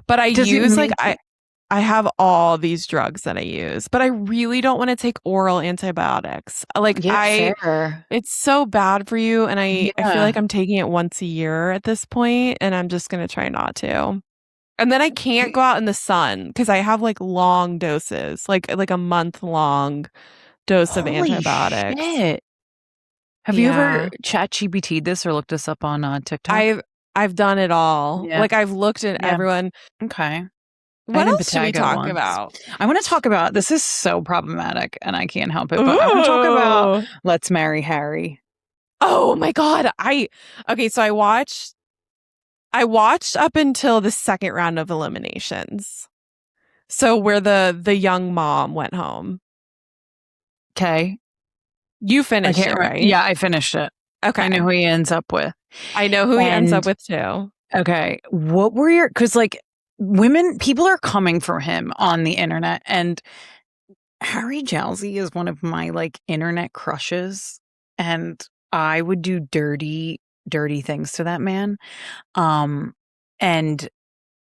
But I have all these drugs that I use, but I really don't want to take oral antibiotics. Like it's so bad for you. And I feel like I'm taking it once a year at this point, and I'm just going to try not to. And then I can't go out in the sun because I have like long doses, like a month-long dose of antibiotics. Shit. Have you ever ChatGPT'd this or looked this up on TikTok? I've done it all. Yeah. Like I've looked at everyone. Okay. What else should we talk about? I want to talk about, this is so problematic and I can't help it, but I want to talk about Let's Marry Harry. Oh my God. So I watched up until the second round of eliminations. So where the young mom went home. Okay. You finished it, right? Yeah, I finished it. Okay. I know who he ends up with. I know who he ends up with too. Okay. What were your, because like people are coming for him on the internet, and Harry Jowsey is one of my like internet crushes, and I would do dirty things to that man. And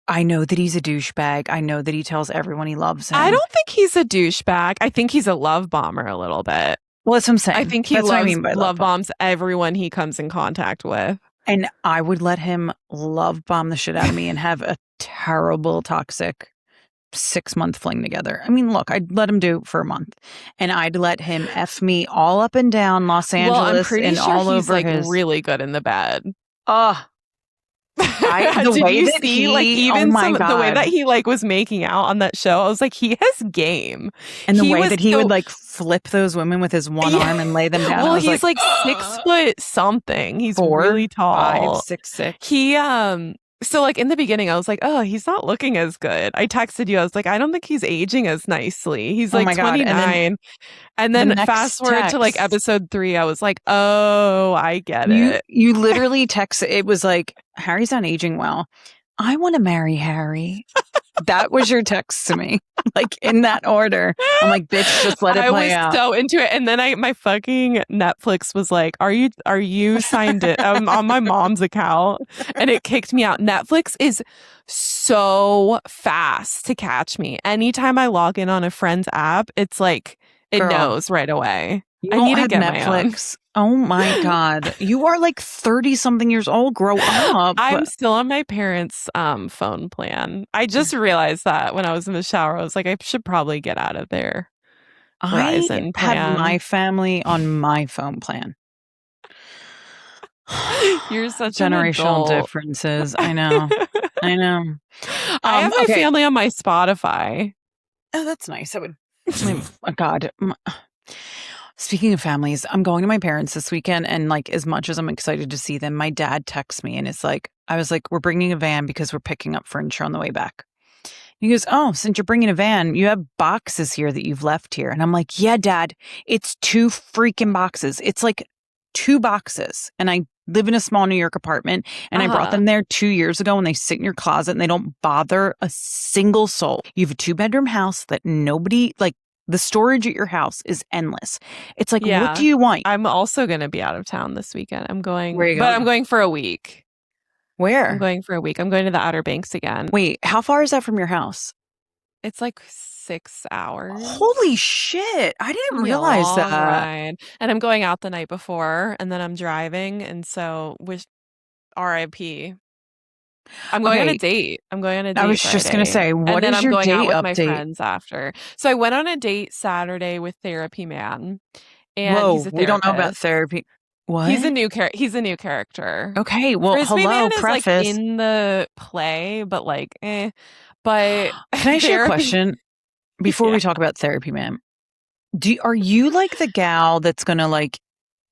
I know that he's a douchebag. I know that he tells everyone he loves him. I don't think he's a douchebag. I think he's a love bomber a little bit. Well, that's what I'm saying. I think he love bombs everyone he comes in contact with. And I would let him love bomb the shit out of me and have a terrible, toxic 6-month fling together. I mean, look, I'd let him do it for a month, and I'd let him F me all up and down Los Angeles. Well, I'm pretty sure all he's over like really good in the bed. The way that he was making out on that show, I was like, he has game. And the way that he would like flip those women with his one arm and lay them down. Well, he's like 6 foot something. He's really tall. 5'6". He so like in the beginning, I was like, oh, he's not looking as good. I texted you. I was like, I don't think he's aging as nicely. He's like 29. And then fast forward to like episode 3, I was like, oh, I get it. You literally texted. It was like, Harry's not aging well. I want to marry Harry. That was your text to me, like in that order. I'm like, bitch, just let it play out. I was so into it, and then my fucking Netflix was like, "Are you signed it on my mom's account?" And it kicked me out. Netflix is so fast to catch me. Anytime I log in on a friend's app, it's like it knows right away. I need to get Netflix. Oh my God. You are like 30 something years old. Grow up. I'm still on my parents' phone plan. I just realized that when I was in the shower. I was like, I should probably get out of there. I had my family on my phone plan. You're such generational differences. I know. I have my family on my Spotify. Oh, that's nice. I would. Oh, God. Speaking of families, I'm going to my parents this weekend, and like, as much as I'm excited to see them, my dad texts me and it's like, I was like, we're bringing a van because we're picking up furniture on the way back. He goes, oh, since you're bringing a van, you have boxes here that you've left here. And I'm like, yeah, Dad, it's 2 freaking boxes. It's like 2 boxes. And I live in a small New York apartment, and I brought them there 2 years ago, and they sit in your closet and they don't bother a single soul. You have a 2-bedroom house that nobody, like, the storage at your house is endless. It's like, what do you want? I'm also going to be out of town this weekend. I'm going, Where are you but going? I'm going for a week. Where? I'm going for a week. I'm going to the Outer Banks again. Wait, how far is that from your house? It's like 6 hours. Holy shit. I didn't realize that. Ride. And I'm going out the night before, and then I'm driving. And so, RIP. I'm going on a date. I was just going to say, what is your date update? And then I'm going out with my friends after. So I went on a date Saturday with Therapy Man. And whoa, he's a therapist. We don't know about therapy. What? He's a new character. Okay, well, Frisbee hello, Man preface. Is, like, in the play, but like, But can I ask you a question before we talk about Therapy Man? Are you like the gal that's gonna like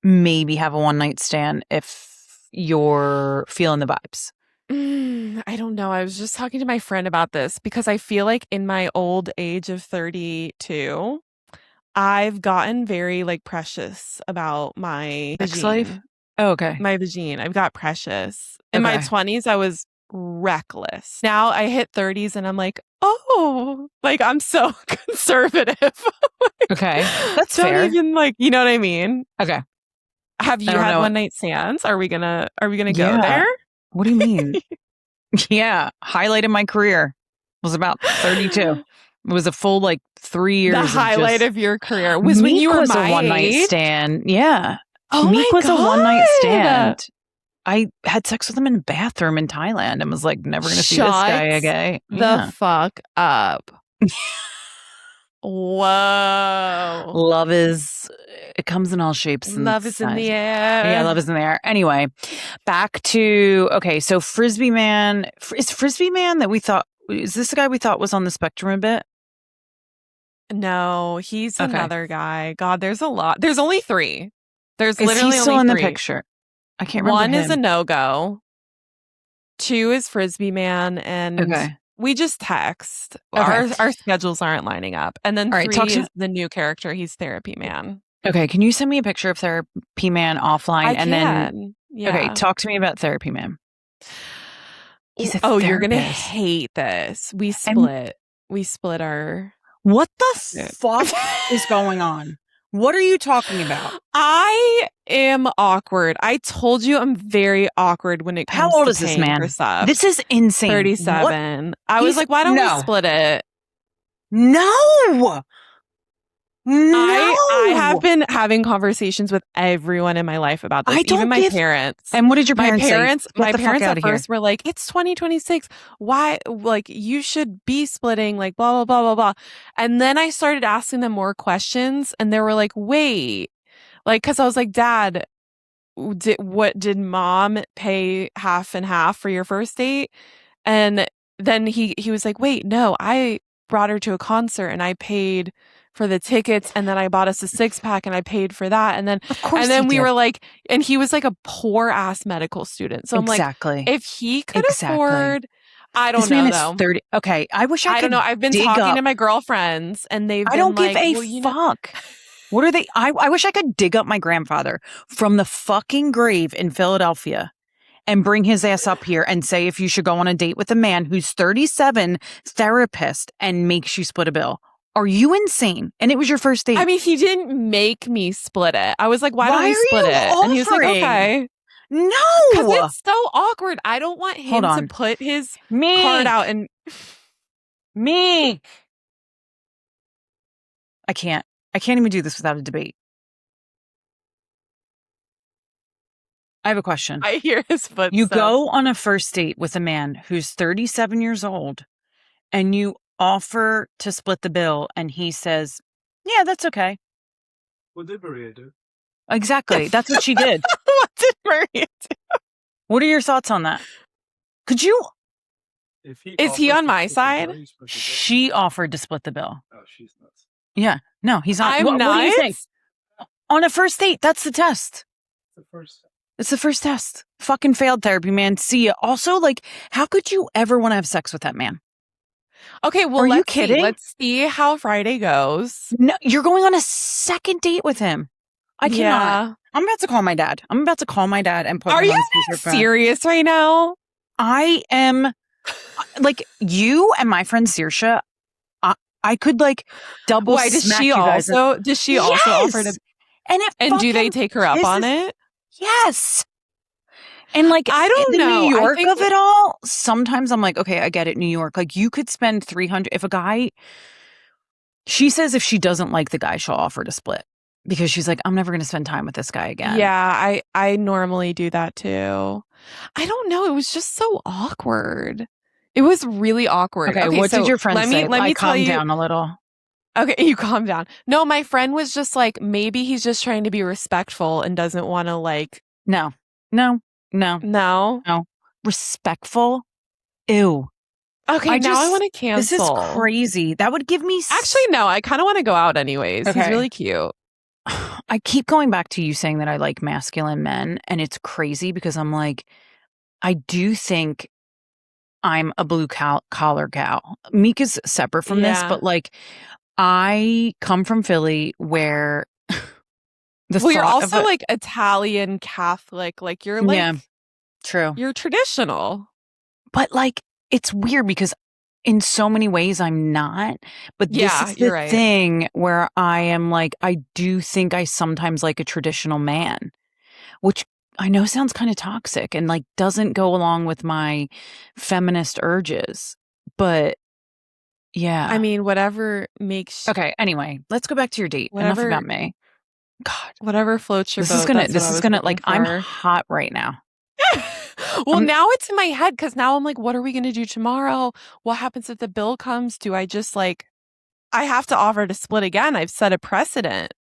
maybe have a one-night stand if you're feeling the vibes? I don't know. I was just talking to my friend about this because I feel like in my old age of 32, I've gotten very like precious about my sex life. Oh, okay. My vagine. I've got precious. In my 20s, I was reckless. Now I hit 30s and I'm like, oh, like I'm so conservative. Okay, that's fair. Don't even like, you know what I mean? Okay. Have you had one night stands? Are we gonna go there? What do you mean? Yeah, highlight of my career was about 32. It was a full like 3 years. The highlight of your career was Meek when you were was my a one night age? stand. Yeah. Oh, Meek was God. a one night stand. I had sex with him in a bathroom in Thailand and was like, never going to see this guy again. The fuck up. Whoa. Love it comes in all shapes. Love is in the air. Yeah, love is in the air. Anyway, back to, okay, so Frisbee Man. Is Frisbee Man is this the guy we thought was on the spectrum a bit? No, he's another guy. God, there's a lot. There's only 3. There's literally only 3. Still in the 3. picture? I can't remember. 1 is a no-go. 2 is Frisbee Man, and we just text. Our schedules aren't lining up. And then 3 is the new character. He's Therapy Man. Okay, can you send me a picture of Therapy Man offline? Then okay, talk to me about Therapy Man. He's a therapist. You're gonna hate this. We split our. What the fuck is going on? What are you talking about? I am awkward. I told you I'm very awkward when it comes to How old is this man? This is insane. 37. What? I was like, why don't we split it? No. I have been having conversations with everyone in my life about this, even my parents. And what did your parents say? My parents at first were like, it's 2026. Why? Like, you should be splitting, like, blah, blah, blah, blah, blah. And then I started asking them more questions, and they were like, wait. Like, because I was like, Dad, did mom pay half and half for your first date? And then he was like, wait, no, I brought her to a concert and I paid for the tickets, and then I bought us a 6-pack and I paid for that. And then, we were like, and he was like a poor ass medical student. So I'm like, if he could afford, I don't know though. 30. Okay. I wish I could. I don't know. I've been talking to my girlfriends and they've been don't like, give a fuck. What are they? I wish I could dig up my grandfather from the fucking grave in Philadelphia and bring his ass up here and say if you should go on a date with a man who's 37, therapist, and makes you split a bill. Are you insane? And it was your first date. I mean, he didn't make me split it. I was like, why don't we split it? Offering? And he was like, okay. No. Because it's so awkward. I don't want him to put his card out and... Me. I can't even do this without a debate. I have a question. I hear his footsteps. You go on a first date with a man who's 37 years old and you offer to split the bill and he says, yeah, that's okay. What did Maria do? Exactly. That's what she did. What did Maria do? What are your thoughts on that? Could you Is he on my side? She offered to split the bill. Oh, she's nuts. Yeah. No, he's on. I'm What do you think? nuts? On a first date, that's the test. The first. It's the first test. Fucking failed therapy, man. See ya. Also, like, how could you ever want to have sex with that man? Okay, well, Are you let's kidding? see. Let's see how Friday goes. No, you're going on a second date with him. I cannot. Yeah. I'm about to call my dad. I'm about to call my dad and put Are him you on speakerphone. serious right now? I am, like, you and my friend Saoirse, I could, like, double Why does smack she you guys. also? Does she also offer to? And do they take her up on it? Yes. And, like, I don't know. New York I think of it all, sometimes I'm like, okay, I get it, New York. Like, you could spend $300 if a guy. She says if she doesn't like the guy, she'll offer to split because she's like, I'm never going to spend time with this guy again. Yeah, I normally do that too. I don't know. It was just so awkward. It was really awkward. Okay, what did your friend say? Let me calm down a little. Okay, you calm down. No, my friend was just like, maybe he's just trying to be respectful and doesn't want to like. No. Respectful? Ew. Okay, now I want to cancel. This is crazy. That would give me... Actually, no, I kind of want to go out anyways. Okay. He's really cute. I keep going back to you saying that I like masculine men, and it's crazy because I'm like, I do think I'm a blue collar gal. Meek is separate from this, but like, I come from Philly where you're also like Italian Catholic. Like you're like, yeah, true. You're traditional. But like, it's weird because in so many ways I'm not. But this is the thing where I am like, I do think I sometimes like a traditional man, which I know sounds kind of toxic and like doesn't go along with my feminist urges. But yeah. I mean, whatever makes... Okay, anyway, let's go back to your date. Enough about me. God. Whatever floats your boat. This is gonna like, I'm hot right now. Well, now it's in my head because now I'm like, what are we going to do tomorrow? What happens if the bill comes? Do I just like, I have to offer to split again? I've set a precedent.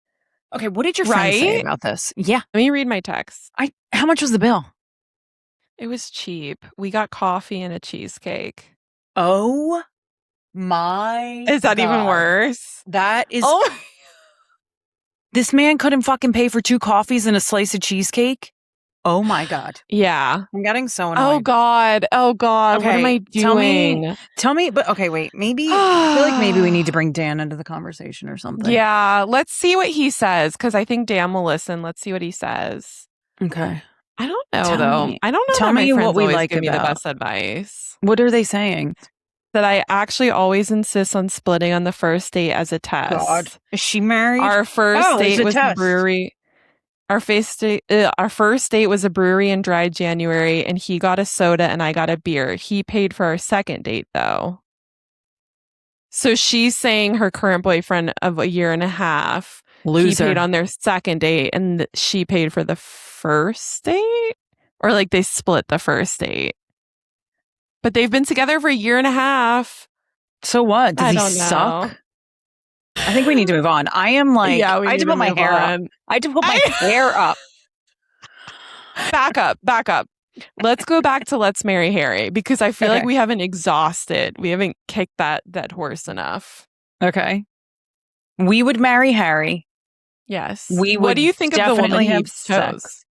Okay, what did your friend say about this? Yeah. Let me read my text. How much was the bill? It was cheap. We got coffee and a cheesecake. Oh my Is that even worse? That is... Oh. This man couldn't fucking pay for 2 coffees and a slice of cheesecake? Oh my God. Yeah. I'm getting so annoyed. Oh God. Okay, what am I doing? Tell me, but okay, wait. Maybe, I feel like maybe we need to bring Dan into the conversation or something. Yeah. Let's see what he says because I think Dan will listen. Let's see what he says. Okay. I don't know though. I don't know. Tell me what we like give me the best advice. What are they saying? That I actually always insist on splitting on the first date as a test. God. Is she married? Our first date was a brewery. Our first date was a brewery in dry January, and he got a soda and I got a beer. He paid for our second date, though. So she's saying her current boyfriend of a year and a half, loser, he paid on their second date, and she paid for the first date, or like they split the first date. But they've been together for a year and a half. So what? Does he suck? I think we need to move on. I am like, I had to put my hair up. I had to put my hair up. Back up. Let's go back to Let's Marry Harry because I feel like we haven't kicked that horse enough. Okay. We would marry Harry. Yes. What do you think of the woman he chose?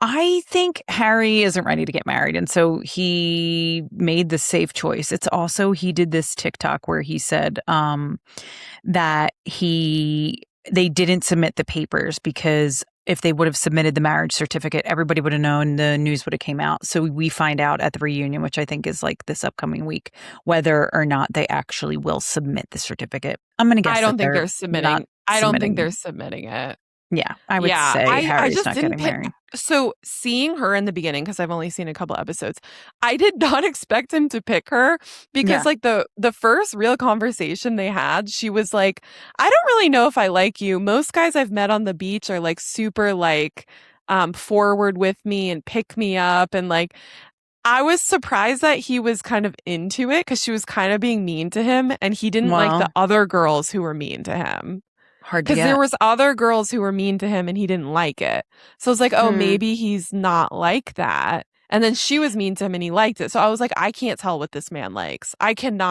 I think Harry isn't ready to get married, and so he made the safe choice. It's also, he did this TikTok where he said that they didn't submit the papers because if they would have submitted the marriage certificate, everybody would have known, the news would have came out. So we find out at the reunion, which I think is like this upcoming week, whether or not they actually will submit the certificate. I'm going to guess I don't think they're submitting. I don't think they're submitting it. Yeah, I would say Harry's not getting married. So seeing her in the beginning, because I've only seen a couple episodes, I did not expect him to pick her because like the first real conversation they had, she was like, I don't really know if I like you. Most guys I've met on the beach are like super like forward with me and pick me up. And like, I was surprised that he was kind of into it because she was kind of being mean to him and he didn't like the other girls who were mean to him. Hard to get. Because there was other girls who were mean to him and he didn't like it. So I was like, oh, maybe he's not like that. And then she was mean to him and he liked it. So I was like, I can't tell what this man likes.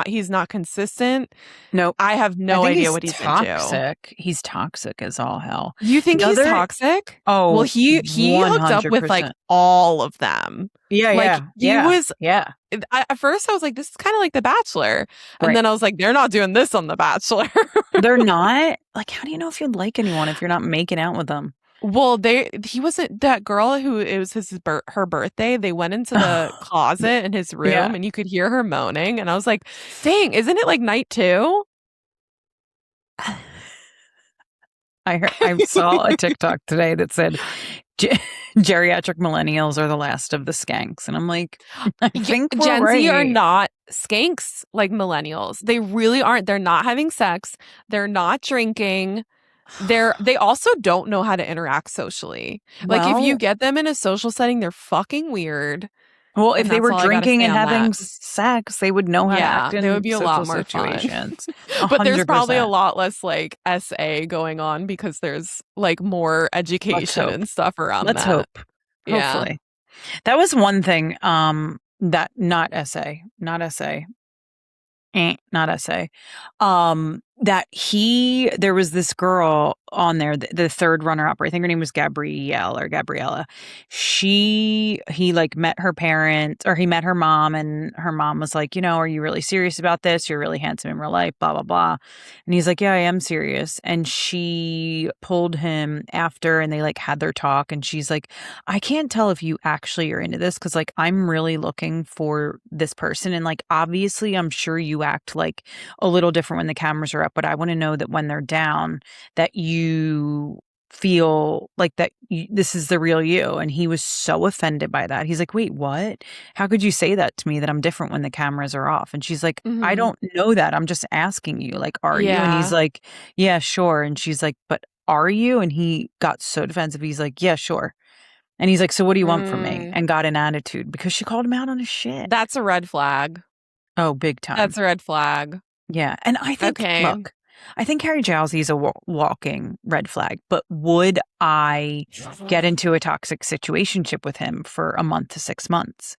He's not consistent. Nope. I have no idea what he's toxic. into. He's toxic as all hell. You think he's toxic? Oh, well, he hooked up with like all of them. Yeah, he was. Yeah. At first, I was like, this is kind of like The Bachelor, and then I was like, they're not doing this on The Bachelor. They're not. Like, how do you know if you'd like anyone if you're not making out with them? Well, he wasn't that girl who it was her birthday. They went into the closet in his room and you could hear her moaning. And I was like, dang, isn't it like night 2? I saw a TikTok today that said geriatric millennials are the last of the skanks. And I'm like, I think Gen Z are not skanks like millennials. They really aren't. They're not having sex. They're not drinking. They also don't know how to interact socially. Like if you get them in a social setting, they're fucking weird. Well, if they were drinking and having sex, they would know how to act in they would be a lot more situations. But there's probably a lot less like SA going on because there's like more education and stuff around that. Let's hope. Yeah. Hopefully. That was one thing that not SA. That there was this girl on there, the third runner-up, I think her name was Gabriella. He like met her parents, or he met her mom, and her mom was like, are you really serious about this? You're really handsome in real life, blah, blah, blah. And he's like, yeah, I am serious. And she pulled him after, and they like had their talk, and she's like, I can't tell if you actually are into this, because like I'm really looking for this person, and like obviously I'm sure you act like a little different when the cameras are up, but I want to know that when they're down that you feel like that this is the real you. And he was so offended by that. He's like, wait, what? How could you say that to me, that I'm different when the cameras are off? And she's like, I don't know that. I'm just asking you, like, are you? And he's like, yeah, sure. And she's like, but are you? And he got so defensive. He's like, yeah, sure. And he's like, so what do you want from me? And got an attitude because she called him out on his shit. That's a red flag. Oh, big time. That's a red flag. Yeah. And I think, look, I think Harry Jowsey is a walking red flag, but would I get into a toxic situationship with him for a month to 6 months?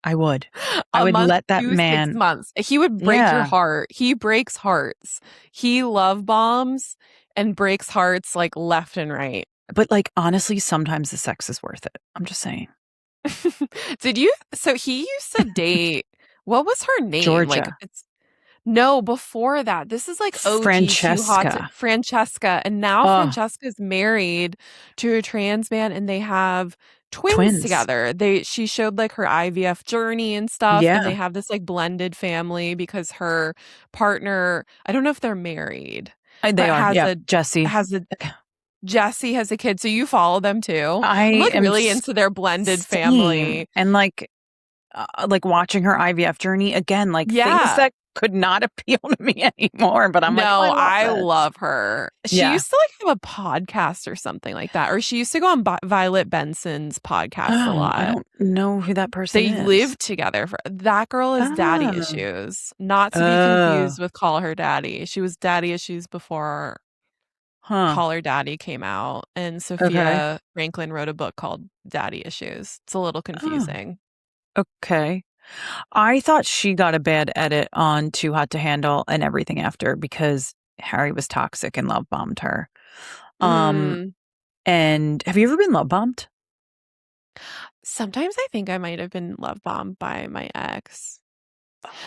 I would. I would let that man. 6 months. He would break your heart. He breaks hearts. He love bombs and breaks hearts like left and right. But like, honestly, sometimes the sex is worth it. I'm just saying. So he used to date, what was her name? Georgia. Like, no, before that. This is like OG Francesca. And now Francesca's married to a trans man and they have twins together. She showed like her IVF journey and stuff. Yeah. And they have this like blended family because her partner, I don't know if they're married. They are. Jessi has a kid. So you follow them too? I'm like really into their blended family. And like watching her IVF journey again, like things that could not appeal to me anymore, but I'm I love her. She used to like have a podcast or something like that, or she used to go on Violet Benson's podcast a lot. I don't know who that person is. They lived together. That girl is daddy issues, not to be confused with Call Her Daddy. She was daddy issues before Call Her Daddy came out, and Sophia Franklin wrote a book called Daddy Issues. It's a little confusing. Okay. I thought she got a bad edit on Too Hot to Handle and everything after because Harry was toxic and love bombed her. And have you ever been love bombed? Sometimes I think I might have been love bombed by my ex,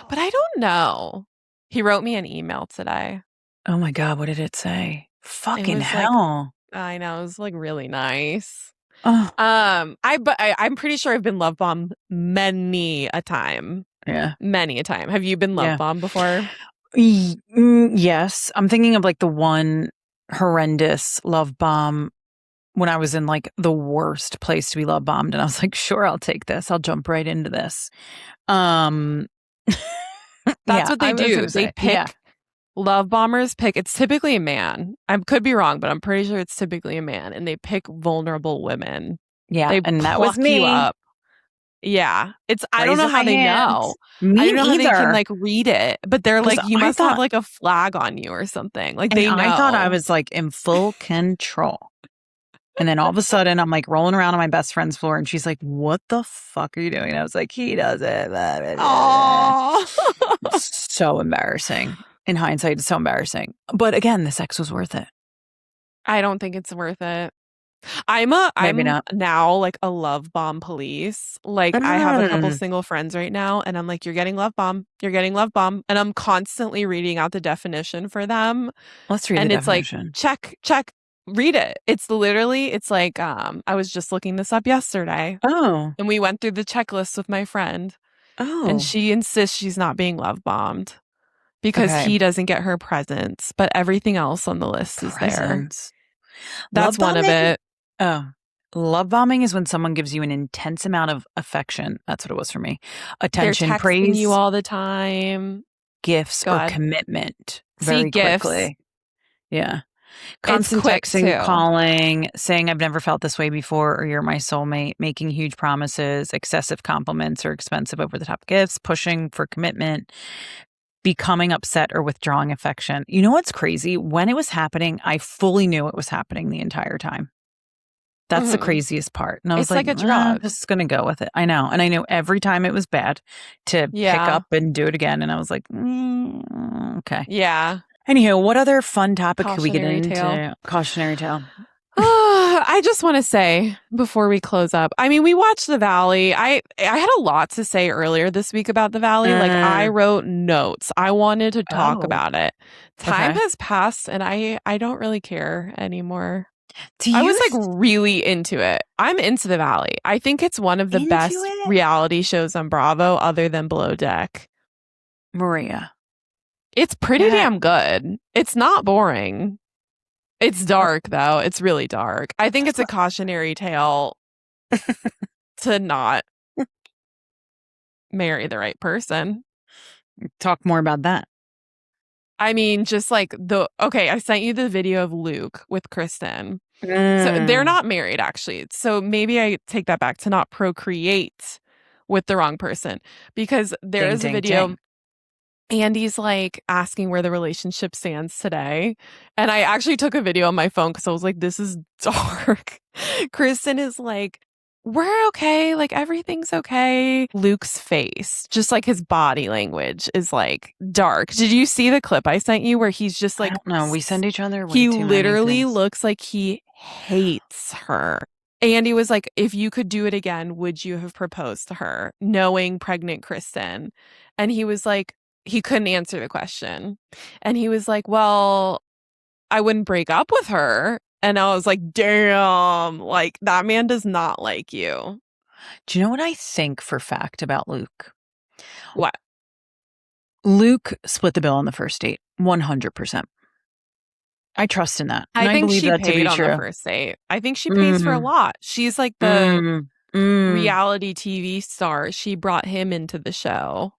but I don't know. He wrote me an email today. Oh my God, what did it say? Fucking hell. I know, it was like really nice. Oh. I'm pretty sure I've been love bombed many a time. Yeah. Many a time. Have you been love bombed before? Yes. I'm thinking of like the one horrendous love bomb when I was in like the worst place to be love bombed. And I was like, sure, I'll take this. I'll jump right into this. That's what they do. They pick love bombers it's typically a man. I could be wrong, but I'm pretty sure it's typically a man, and they pick vulnerable women. Yeah, and that was me. You up. Yeah, I don't know how they know. I don't know how they can like read it, but they're like, you must have like a flag on you or something. Like they know. I thought I was like in full control. And then all of a sudden, I'm like rolling around on my best friend's floor, and she's like, "What the fuck are you doing?" And I was like, "He does it." Aww. So embarrassing. In hindsight, it's so embarrassing. But again, the sex was worth it. I don't think it's worth it. I'm not. now like a love bomb police. Like I have a couple single friends right now, and I'm like, you're getting love bomb. You're getting love bomb. And I'm constantly reading out the definition for them. Let's read and the it's definition. Like, check, read it. It's like, I was just looking this up yesterday. Oh. And we went through the checklist with my friend. Oh. And she insists she's not being love bombed because he doesn't get her presents, but everything else on the list is there. That's one of it. Oh, love bombing is when someone gives you an intense amount of affection. That's what it was for me. Attention, They're texting praise, you all the time, gifts, or commitment. Very quickly. Gifts. Yeah. Constant texting, calling, saying I've never felt this way before, or you're my soulmate, making huge promises, excessive compliments or expensive over-the-top gifts, pushing for commitment, becoming upset or withdrawing affection. You know what's crazy? When it was happening, I fully knew it was happening the entire time. That's the craziest part. And I was like, a drug. I'm just going to go with it. I know. And I knew every time it was bad to pick up and do it again. And I was like, okay. Yeah. Anywho, what other fun topic could we get into? Cautionary tale. I just want to say before we close up, I mean, we watched The Valley. I had a lot to say earlier this week about The Valley. Like I wrote notes. I wanted to talk about it. Time has passed and I don't really care anymore. I was like really into it. I'm into The Valley. I think it's one of the best reality shows on Bravo other than Below Deck. Maria. It's pretty damn good. It's not boring. It's dark, though. It's really dark. I think it's a cautionary tale to not marry the right person. Talk more about that. I mean, just like I sent you the video of Luke with Kristen. So they're not married, actually. So maybe I take that back to not procreate with the wrong person. Because there is a video. Andy's like asking where the relationship stands today. And I actually took a video on my phone because I was like, this is dark. Kristen is like, we're okay. Like everything's okay. Luke's face, just like his body language is like dark. Did you see the clip I sent you where he's just like, no, we send each other. He literally looks like he hates her. Andy was like, if you could do it again, would you have proposed to her knowing pregnant Kristen? And he was like, he couldn't answer the question. And he was like, well, I wouldn't break up with her. And I was like, damn, like that man does not like you. Do you know what I think for fact about Luke? What? Luke split the bill on the first date. 100%. I trust in that. I think she paid on the first date. I think she pays for a lot. She's like the reality TV star. She brought him into the show.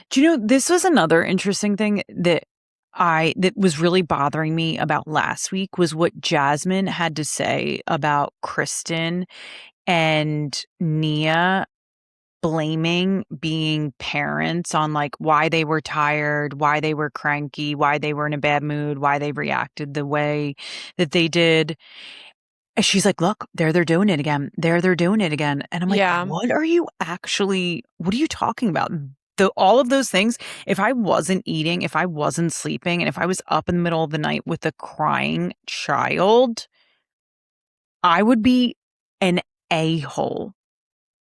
Do you know, this was another interesting thing that was really bothering me about last week was what Jasmine had to say about Kristen and Nia blaming being parents on like why they were tired, why they were cranky, why they were in a bad mood, why they reacted the way that they did. And she's like, look, they're doing it again. They're doing it again. And I'm like, what are you talking about? All of those things, if I wasn't eating, if I wasn't sleeping, and if I was up in the middle of the night with a crying child, I would be an a-hole.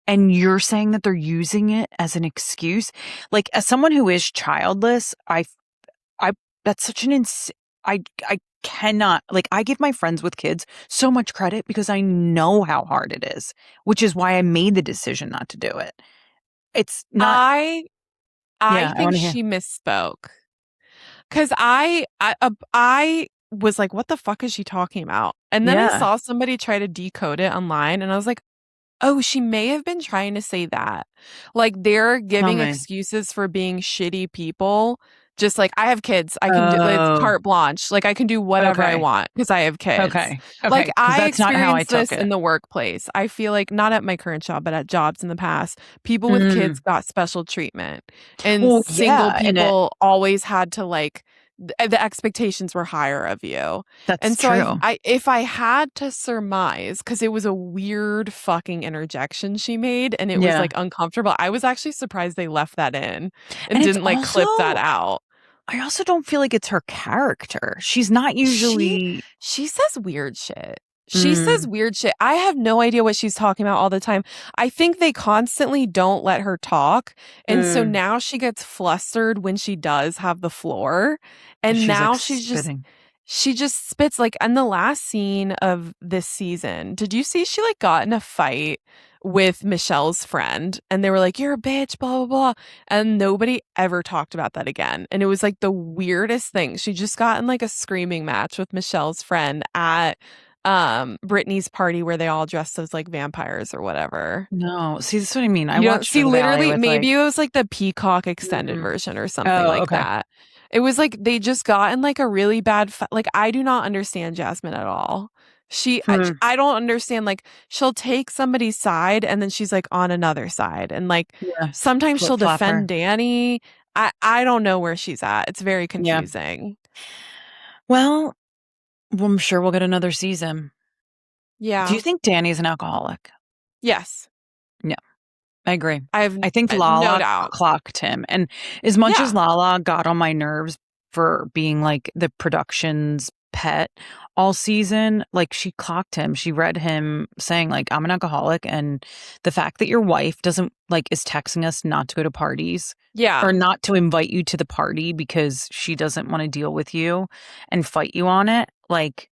And you're saying that they're using it as an excuse? Like, as someone who is childless, that's such an I cannot, like, I give my friends with kids so much credit because I know how hard it is, which is why I made the decision not to do it. It's not. I think she misspoke because I was like, what the fuck is she talking about? And then I saw somebody try to decode it online and I was like, oh, she may have been trying to say that. Like they're giving excuses for being shitty people. Just like, I have kids. I can do it's carte blanche. Like I can do whatever I want because I have kids. Okay. Like I experienced this in the workplace. I feel like not at my current job, but at jobs in the past, people with kids got special treatment. And single people always had to like the expectations were higher of you. That's and so true. I if I had to surmise, because it was a weird fucking interjection she made and it was like uncomfortable, I was actually surprised they left that in and didn't like clip that out. I also don't feel like it's her character. She's not usually. She says weird shit. She says weird shit. I have no idea what she's talking about all the time. I think they constantly don't let her talk. And so now she gets flustered when she does have the floor. And she's now like she just spits. Like in the last scene of this season, did you see she like got in a fight with Michelle's friend and they were like, you're a bitch, blah, blah, blah. And nobody ever talked about that again. And it was like the weirdest thing. She just got in like a screaming match with Michelle's friend at Brittany's party where they all dressed as like vampires or whatever. No, see, that's what I mean. I you watched see literally with, maybe like, it was like the Peacock extended version or something that. It was like they just got in like a really bad like I do not understand Jasmine at all. I don't understand, like she'll take somebody's side and then she's like on another side and like sometimes she'll defend Danny. I don't know where she's at. It's very confusing. Well, I'm sure we'll get another season. Yeah. Do you think Danny's an alcoholic? Yes. Yeah, I agree. I think Lala clocked him. And as much as Lala got on my nerves for being like the production's pet all season, like she clocked him. She read him saying like, I'm an alcoholic. And the fact that your wife doesn't like is texting us not to go to parties. Yeah. Or not to invite you to the party because she doesn't want to deal with you and fight you on it. Like,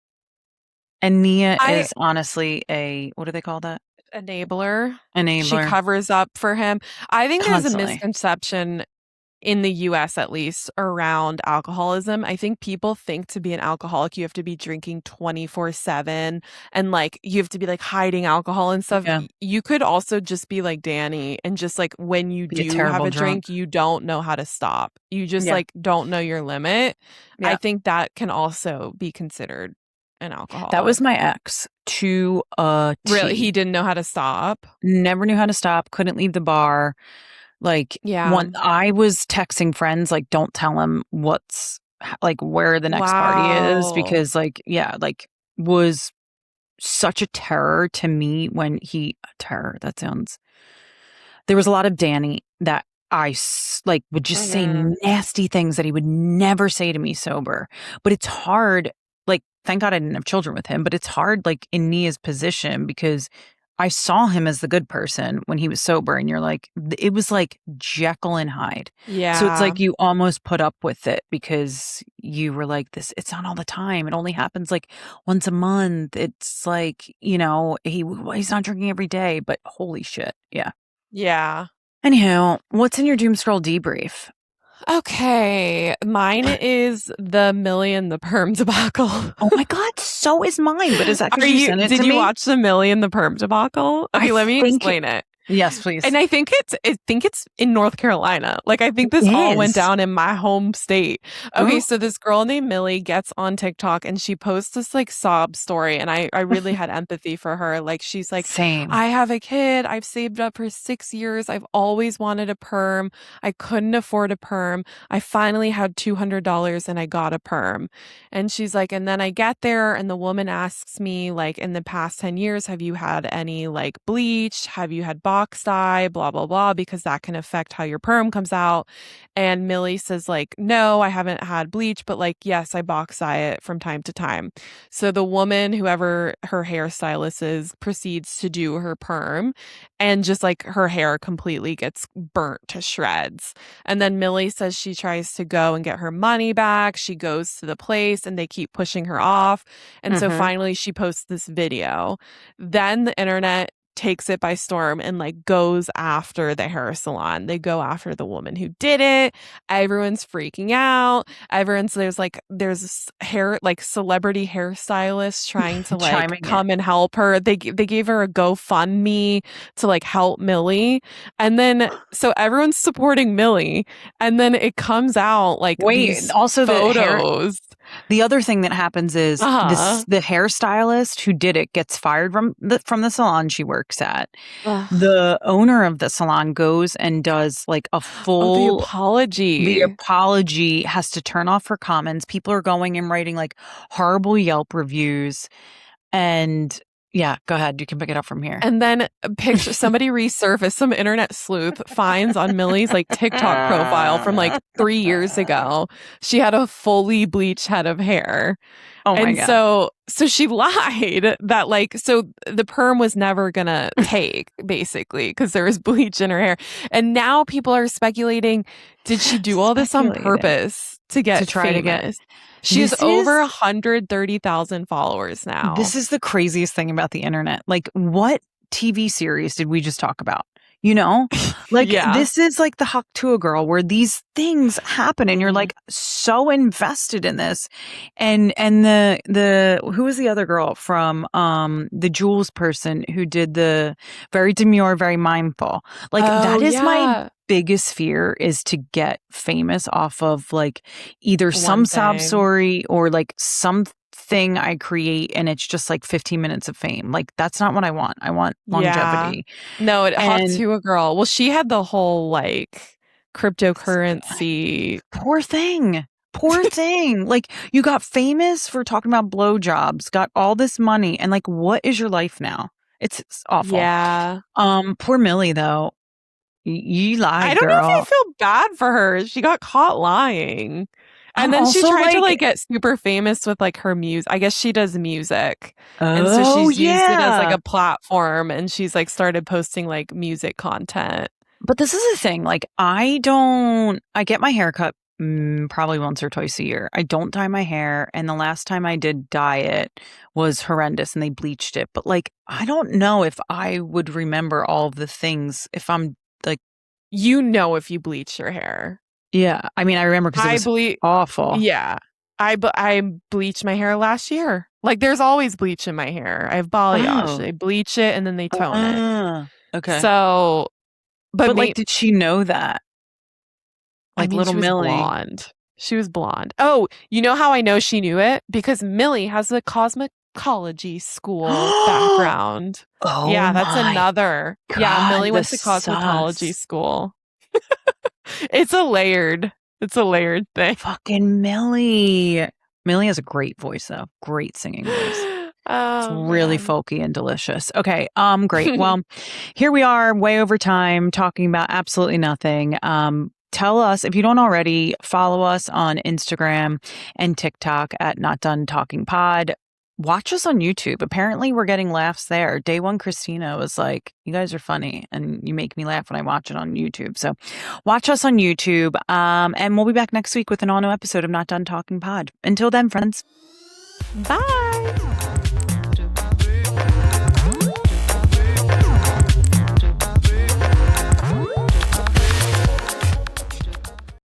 and Nia is honestly what do they call that? Enabler. Enabler. She covers up for him. I think there's a misconception in the US at least around alcoholism. I think people think to be an alcoholic, you have to be drinking 24/7 and like you have to be like hiding alcohol and stuff. Yeah. You could also just be like Danny and just like when you do have a drink, you don't know how to stop. You just like don't know your limit. Yeah. I think that can also be considered an alcoholic. That was my ex to a T. Really? He didn't know how to stop? Never knew how to stop. Couldn't leave the bar. Like, I was texting friends, like, don't tell him what's, like, where the next party is. Because, like, was such a terror to me when that sounds, there was a lot of Danny that I, like, would just say nasty things that he would never say to me sober. But it's hard, like, thank God I didn't have children with him, but it's hard, like, in Nia's position because I saw him as the good person when he was sober, and you're like, it was like Jekyll and Hyde. Yeah. So it's like you almost put up with it because you were like, it's not all the time. It only happens like once a month. It's like, you know, he's not drinking every day, but holy shit. Yeah. Yeah. Anyhow, what's in your doom scroll debrief? Okay, mine is the Millie and the Perm debacle. Oh my God, so is mine. But is that because you sent it to me? Did you watch the Millie and the Perm debacle? Okay, let me explain it. Yes, please. And I think it's in North Carolina. Like I think this all went down in my home state. Okay, so this girl named Millie gets on TikTok and she posts this like sob story, and I really had empathy for her. Like she's like, same. I have a kid. I've saved up for 6 years. I've always wanted a perm. I couldn't afford a perm. I finally had $200 and I got a perm. And she's like, and then I get there and the woman asks me like, in the past 10 years, have you had any like bleach? Have you had box dye, blah, blah, blah, because that can affect how your perm comes out. And Millie says like, no, I haven't had bleach, but like, yes, I box dye it from time to time. So the woman, whoever her hairstylist is, proceeds to do her perm, and just like her hair completely gets burnt to shreds. And then Millie says she tries to go and get her money back. She goes to the place and they keep pushing her off. And so finally she posts this video. Then the internet takes it by storm and like goes after the hair salon. They go after the woman who did it. Everyone's freaking out. There's hair, like celebrity hairstylists trying to like come and help her. They gave her a GoFundMe to like help Millie. And then so everyone's supporting Millie. And then it comes out like these also photos. The other thing that happens is the hairstylist who did it gets fired from the salon she works at. The owner of the salon goes and does like a full the apology. The apology, has to turn off her comments. People are going and writing like horrible Yelp reviews. And yeah, go ahead. You can pick it up from here. And then somebody resurfaced, some internet sleuth finds on Millie's like TikTok profile from like 3 years ago. She had a fully bleached head of hair. Oh my God. So she lied that like, so the perm was never gonna take basically because there was bleach in her hair. And now people are speculating, did she do all this on purpose to try to get? She has over 130,000 followers now. This is the craziest thing about the internet. Like, what TV series did we just talk about? You know, like this is like the Hawk to a Girl where these things happen and you're like so invested in this. And the who was the other girl from the Jules person who did the very demure, very mindful. Like that is my biggest fear, is to get famous off of like either some sob story or like something I create and it's just like 15 minutes of fame. Like that's not what I want. I want longevity. Yeah. No, it Hawk to a Girl. Well, she had the whole like cryptocurrency. Poor thing. Like you got famous for talking about blowjobs, got all this money, and like what is your life now? It's awful. Yeah. Poor Millie though. You lied, I don't girl. know if I feel bad for her. She got caught lying. And then she tried to like get super famous with like her music. I guess she does music. And so she's used it as like a platform, and she's like started posting like music content. But this is the thing. Like I get my hair cut probably once or twice a year. I don't dye my hair. And the last time I did dye it was horrendous and they bleached it. But like, I don't know if I would remember all of the things if I'm like, if you bleach your hair. Yeah. I mean, I remember because it was awful. Yeah. I bleached my hair last year. Like there's always bleach in my hair. I have balayage. They bleach it and then they tone it. Okay. So, but like, did she know that? Like little Millie. Blonde. She was blonde. Oh, you know how I know she knew it? Because Millie has a cosmetology school background. Oh, yeah, that's another. God, yeah, Millie went to cosmetology school. It's a layered thing. Fucking Millie. Millie has a great voice though. Great singing voice. It's really folky and delicious. Okay, great. Well, here we are way over time talking about absolutely nothing. Tell us, if you don't already, follow us on Instagram and TikTok at Not Done Talking Pod. Watch us on YouTube. Apparently, we're getting laughs there. Day one, Christina was like, you guys are funny and you make me laugh when I watch it on YouTube. So watch us on YouTube. And we'll be back next week with an all-new episode of Not Done Talking Pod. Until then, friends. Bye.